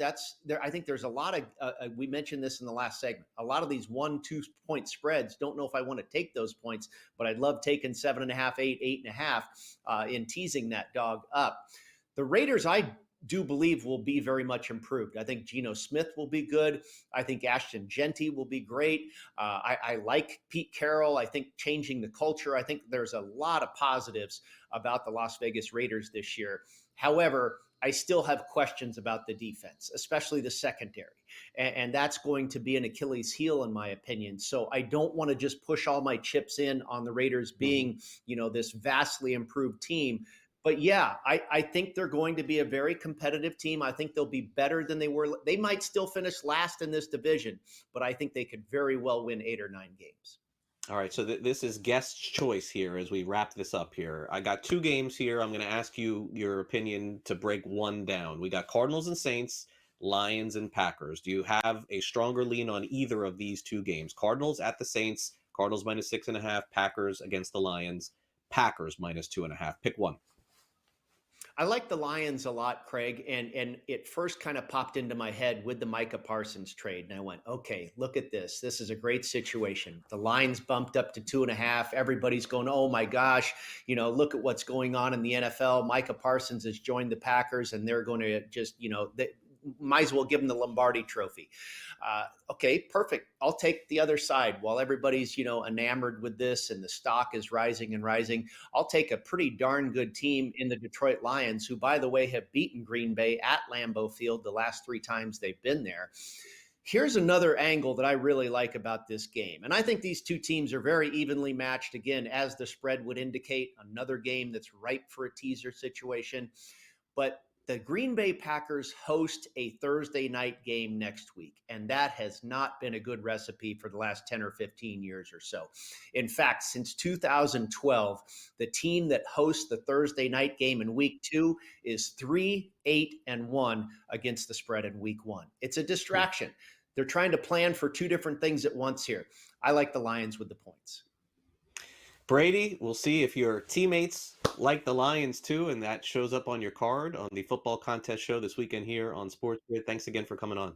I think there's a lot of, we mentioned this in the last segment, a lot of these 1-2 point spreads. Don't know if I want to take those points, but I'd love taking 7.5, 8, 8.5 in teasing that dog up. The Raiders, I do believe will be very much improved. I think Geno Smith will be good. I think Ashton Genty will be great. I like Pete Carroll. I think changing the culture. I think there's a lot of positives about the Las Vegas Raiders this year. However, I still have questions about the defense, especially the secondary. And that's going to be an Achilles heel, in my opinion. So I don't want to just push all my chips in on the Raiders being, this vastly improved team. But yeah, I think they're going to be a very competitive team. I think they'll be better than they were. They might still finish last in this division, but I think they could very well win 8 or 9 games. All right, so this is guest choice here as we wrap this up here. I got 2 games here. I'm going to ask you your opinion to break one down. We got Cardinals and Saints. Lions and Packers. Do you have a stronger lean on either of these two games? Cardinals at the Saints, Cardinals -6.5, Packers against the Lions, Packers -2.5. Pick one. I like the Lions a lot, Craig, and it first kind of popped into my head with the Micah Parsons trade, and I went, okay, look at this. This is a great situation. The Lions bumped up to 2.5. Everybody's going, oh my gosh, look at what's going on in the NFL. Micah Parsons has joined the Packers, and they're going to just, they might as well give them the Lombardi Trophy. Okay, perfect. I'll take the other side. While everybody's, enamored with this and the stock is rising and rising, I'll take a pretty darn good team in the Detroit Lions, who, by the way, have beaten Green Bay at Lambeau Field the last 3 times they've been there. Here's another angle that I really like about this game. And I think these two teams are very evenly matched, again, as the spread would indicate, another game that's ripe for a teaser situation. But the Green Bay Packers host a Thursday night game next week, and that has not been a good recipe for the last 10 or 15 years or so. In fact, since 2012, the team that hosts the Thursday night game in week 2 is 3-8-1 against the spread in week 1. It's a distraction. They're trying to plan for 2 different things at once here. I like the Lions with the points. Brady, we'll see if your teammates like the Lions too, and that shows up on your card on the football contest show this weekend here on SportsGrid. Thanks again for coming on.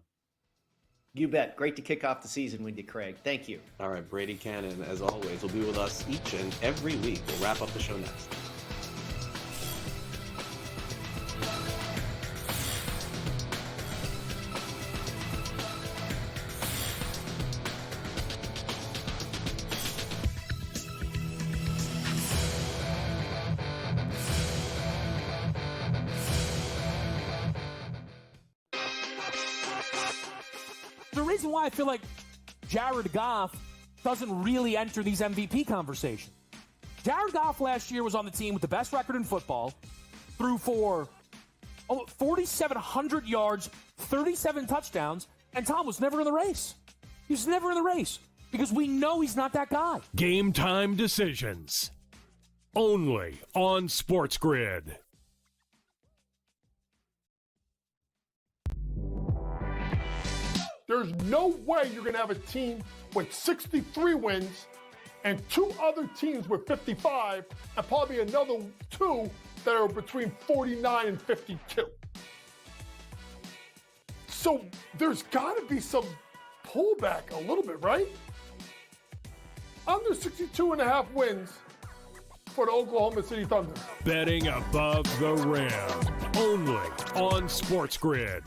You bet. Great to kick off the season with you, Craig. Thank you. All right, Brady Cannon, as always, will be with us each and every week. We'll wrap up the show next. The reason why I feel like Jared Goff doesn't really enter these MVP conversations. Jared Goff last year was on the team with the best record in football, threw for 4,700 yards, 37 touchdowns, and Tom was never in the race. He was never in the race because we know he's not that guy. Game time decisions. Only on SportsGrid. There's no way you're going to have a team with 63 wins and 2 other teams with 55 and probably another 2 that are between 49 and 52. So there's got to be some pullback a little bit, right? Under 62.5 wins for the Oklahoma City Thunder. Betting above the rim. Only on SportsGrid.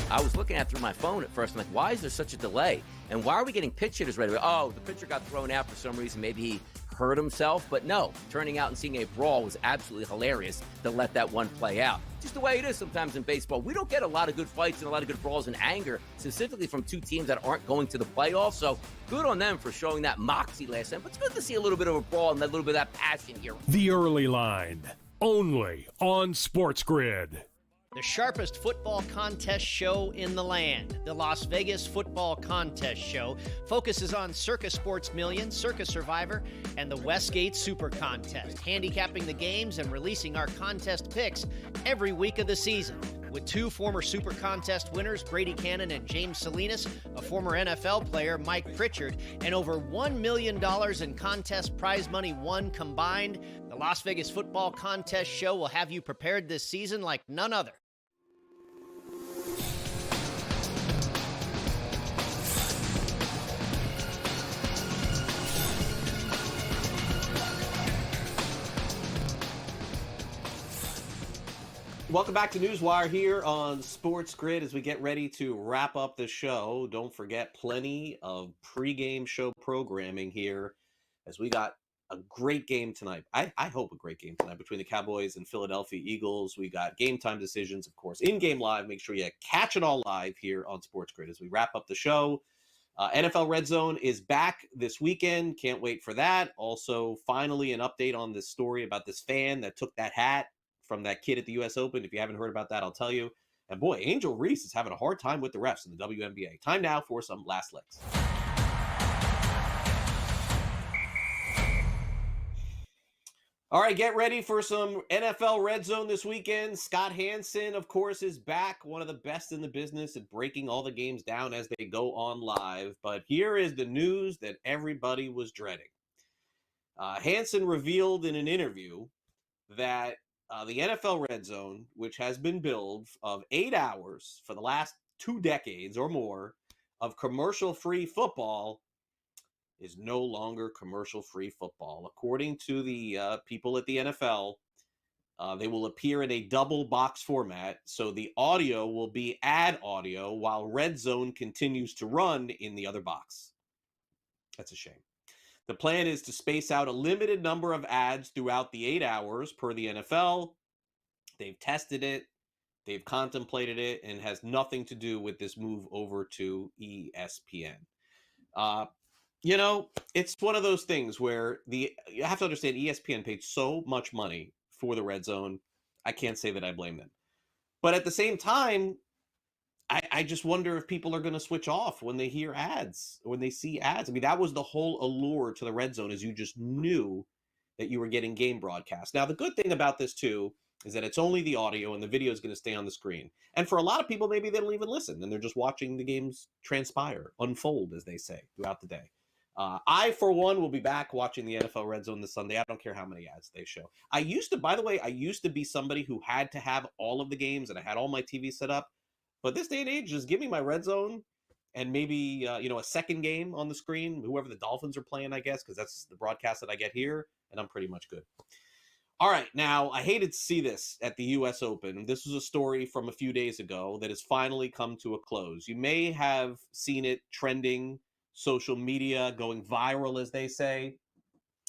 I was looking at it through my phone at first. I'm like, why is there such a delay? And why are we getting pitch hitters right away? Oh, the pitcher got thrown out for some reason. Maybe he hurt himself. But no, turning out and seeing a brawl was absolutely hilarious to let that one play out. Just the way it is sometimes in baseball. We don't get a lot of good fights and a lot of good brawls and anger, specifically from 2 teams that aren't going to the playoffs. So good on them for showing that moxie last time. But it's good to see a little bit of a brawl and a little bit of that passion here. The Early Line. Only on SportsGrid. The sharpest football contest show in the land, the Las Vegas Football Contest Show, focuses on Circa Sports Million, Circa Survivor, and the Westgate Super Contest, handicapping the games and releasing our contest picks every week of the season. With 2 former Super Contest winners, Brady Cannon and James Salinas, a former NFL player, Mike Pritchard, and over $1 million in contest prize money won combined, the Las Vegas Football Contest Show will have you prepared this season like none other. Welcome back to NewsWire here on SportsGrid as we get ready to wrap up the show. Don't forget, plenty of pregame show programming here as we got a great game tonight. I hope a great game tonight between the Cowboys and Philadelphia Eagles. We got game time decisions, of course, in-game live. Make sure you catch it all live here on SportsGrid as we wrap up the show. NFL Red Zone is back this weekend. Can't wait for that. Also, finally, an update on this story about this fan that took that hat from that kid at the U.S. Open. If you haven't heard about that, I'll tell you. And boy, Angel Reese is having a hard time with the refs in the WNBA. Time now for some last licks. All right, get ready for some NFL Red Zone this weekend. Scott Hansen, of course, is back, one of the best in the business at breaking all the games down as they go on live. But here is the news that everybody was dreading. Hansen revealed in an interview that the NFL Red Zone, which has been billed of 8 hours for the last 2 decades or more of commercial-free football, is no longer commercial-free football. According to the people at the NFL, they will appear in a double box format, so the audio will be ad audio while Red Zone continues to run in the other box. That's a shame. The plan is to space out a limited number of ads throughout the 8 hours per the NFL. They've tested it, they've contemplated it, and has nothing to do with this move over to ESPN. You know, it's one of those things where you have to understand ESPN paid so much money for the Red Zone. I can't say that I blame them. But at the same time, I just wonder if people are going to switch off when they hear ads, when they see ads. I mean, that was the whole allure to the Red Zone, is you just knew that you were getting game broadcast. Now, the good thing about this, too, is that it's only the audio and the video is going to stay on the screen. And for a lot of people, maybe they don't even listen, and they're just watching the games transpire, unfold, as they say, throughout the day. I, for one, will be back watching the NFL Red Zone this Sunday. I don't care how many ads they show. I used to be somebody who had to have all of the games, and I had all my TV set up. But this day and age, just give me my Red Zone and maybe a second game on the screen, whoever the Dolphins are playing, I guess, because that's the broadcast that I get here, and I'm pretty much good. All right, now, I hated to see this at the U.S. Open. This was a story from a few days ago that has finally come to a close. You may have seen it trending, social media, going viral, as they say,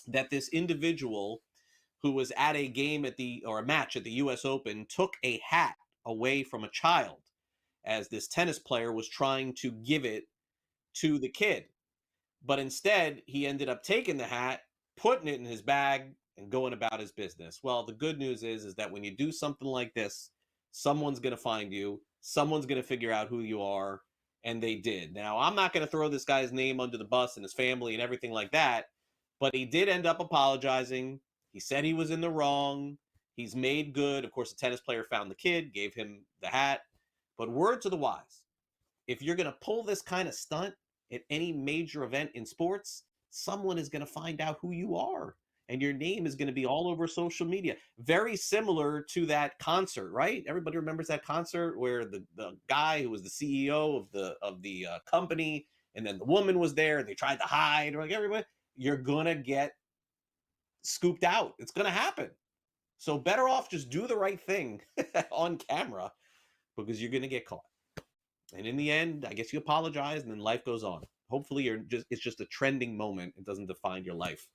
that this individual who was at a game or a match at the U.S. Open took a hat away from a child as this tennis player was trying to give it to the kid. But instead, he ended up taking the hat, putting it in his bag, and going about his business. Well, the good news is that when you do something like this, someone's going to find you, someone's going to figure out who you are, and they did. Now, I'm not going to throw this guy's name under the bus and his family and everything like that, but he did end up apologizing. He said he was in the wrong. He's made good. Of course, the tennis player found the kid, gave him the hat. But word to the wise, if you're going to pull this kind of stunt at any major event in sports, someone is going to find out who you are, and your name is going to be all over social media. Very similar to that concert, right? Everybody remembers that concert where the guy who was the CEO of the company, and then the woman was there, and they tried to hide. Like, everybody, you're going to get scooped out. It's going to happen. So better off just do the right thing on camera, because you're going to get caught. And in the end, I guess you apologize, and then life goes on. Hopefully, it's just a trending moment. It doesn't define your life.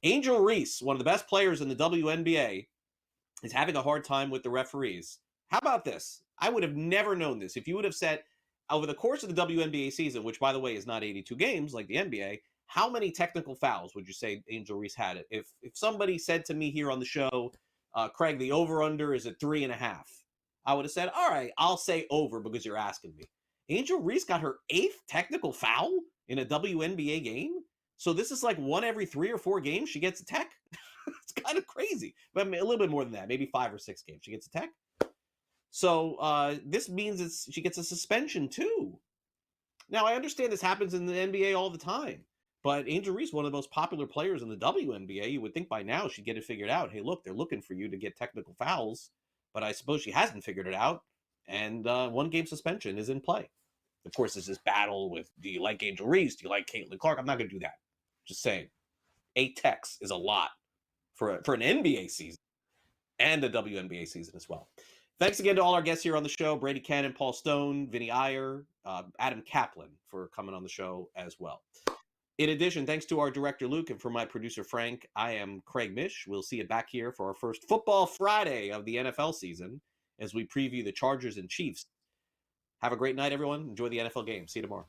Angel Reese, one of the best players in the WNBA, is having a hard time with the referees. How about this? I would have never known this. If you would have said, over the course of the WNBA season, which, by the way, is not 82 games like the NBA, how many technical fouls would you say Angel Reese had? If somebody said to me here on the show, Craig, the over-under is at 3.5, I would have said, all right, I'll say over because you're asking me. Angel Reese got her 8th technical foul in a WNBA game. So this is like 1 every 3 or 4 games she gets a tech. It's kind of crazy. But I mean, a little bit more than that, maybe 5 or 6 games she gets a tech. So this means she gets a suspension too. Now, I understand this happens in the NBA all the time. But Angel Reese, one of the most popular players in the WNBA, you would think by now she'd get it figured out. Hey, look, they're looking for you to get technical fouls. But I suppose she hasn't figured it out, and 1 game suspension is in play. Of course, there's this battle with, do you like Angel Reese? Do you like Caitlin Clark? I'm not going to do that. Just saying, 8 techs is a lot for an NBA season and a WNBA season as well. Thanks again to all our guests here on the show, Brady Cannon, Paul Stone, Vinny Iyer, Adam Kaplan, for coming on the show as well. In addition, thanks to our director, Luke, and for my producer, Frank, I am Craig Mish. We'll see you back here for our first Football Friday of the NFL season as we preview the Chargers and Chiefs. Have a great night, everyone. Enjoy the NFL game. See you tomorrow.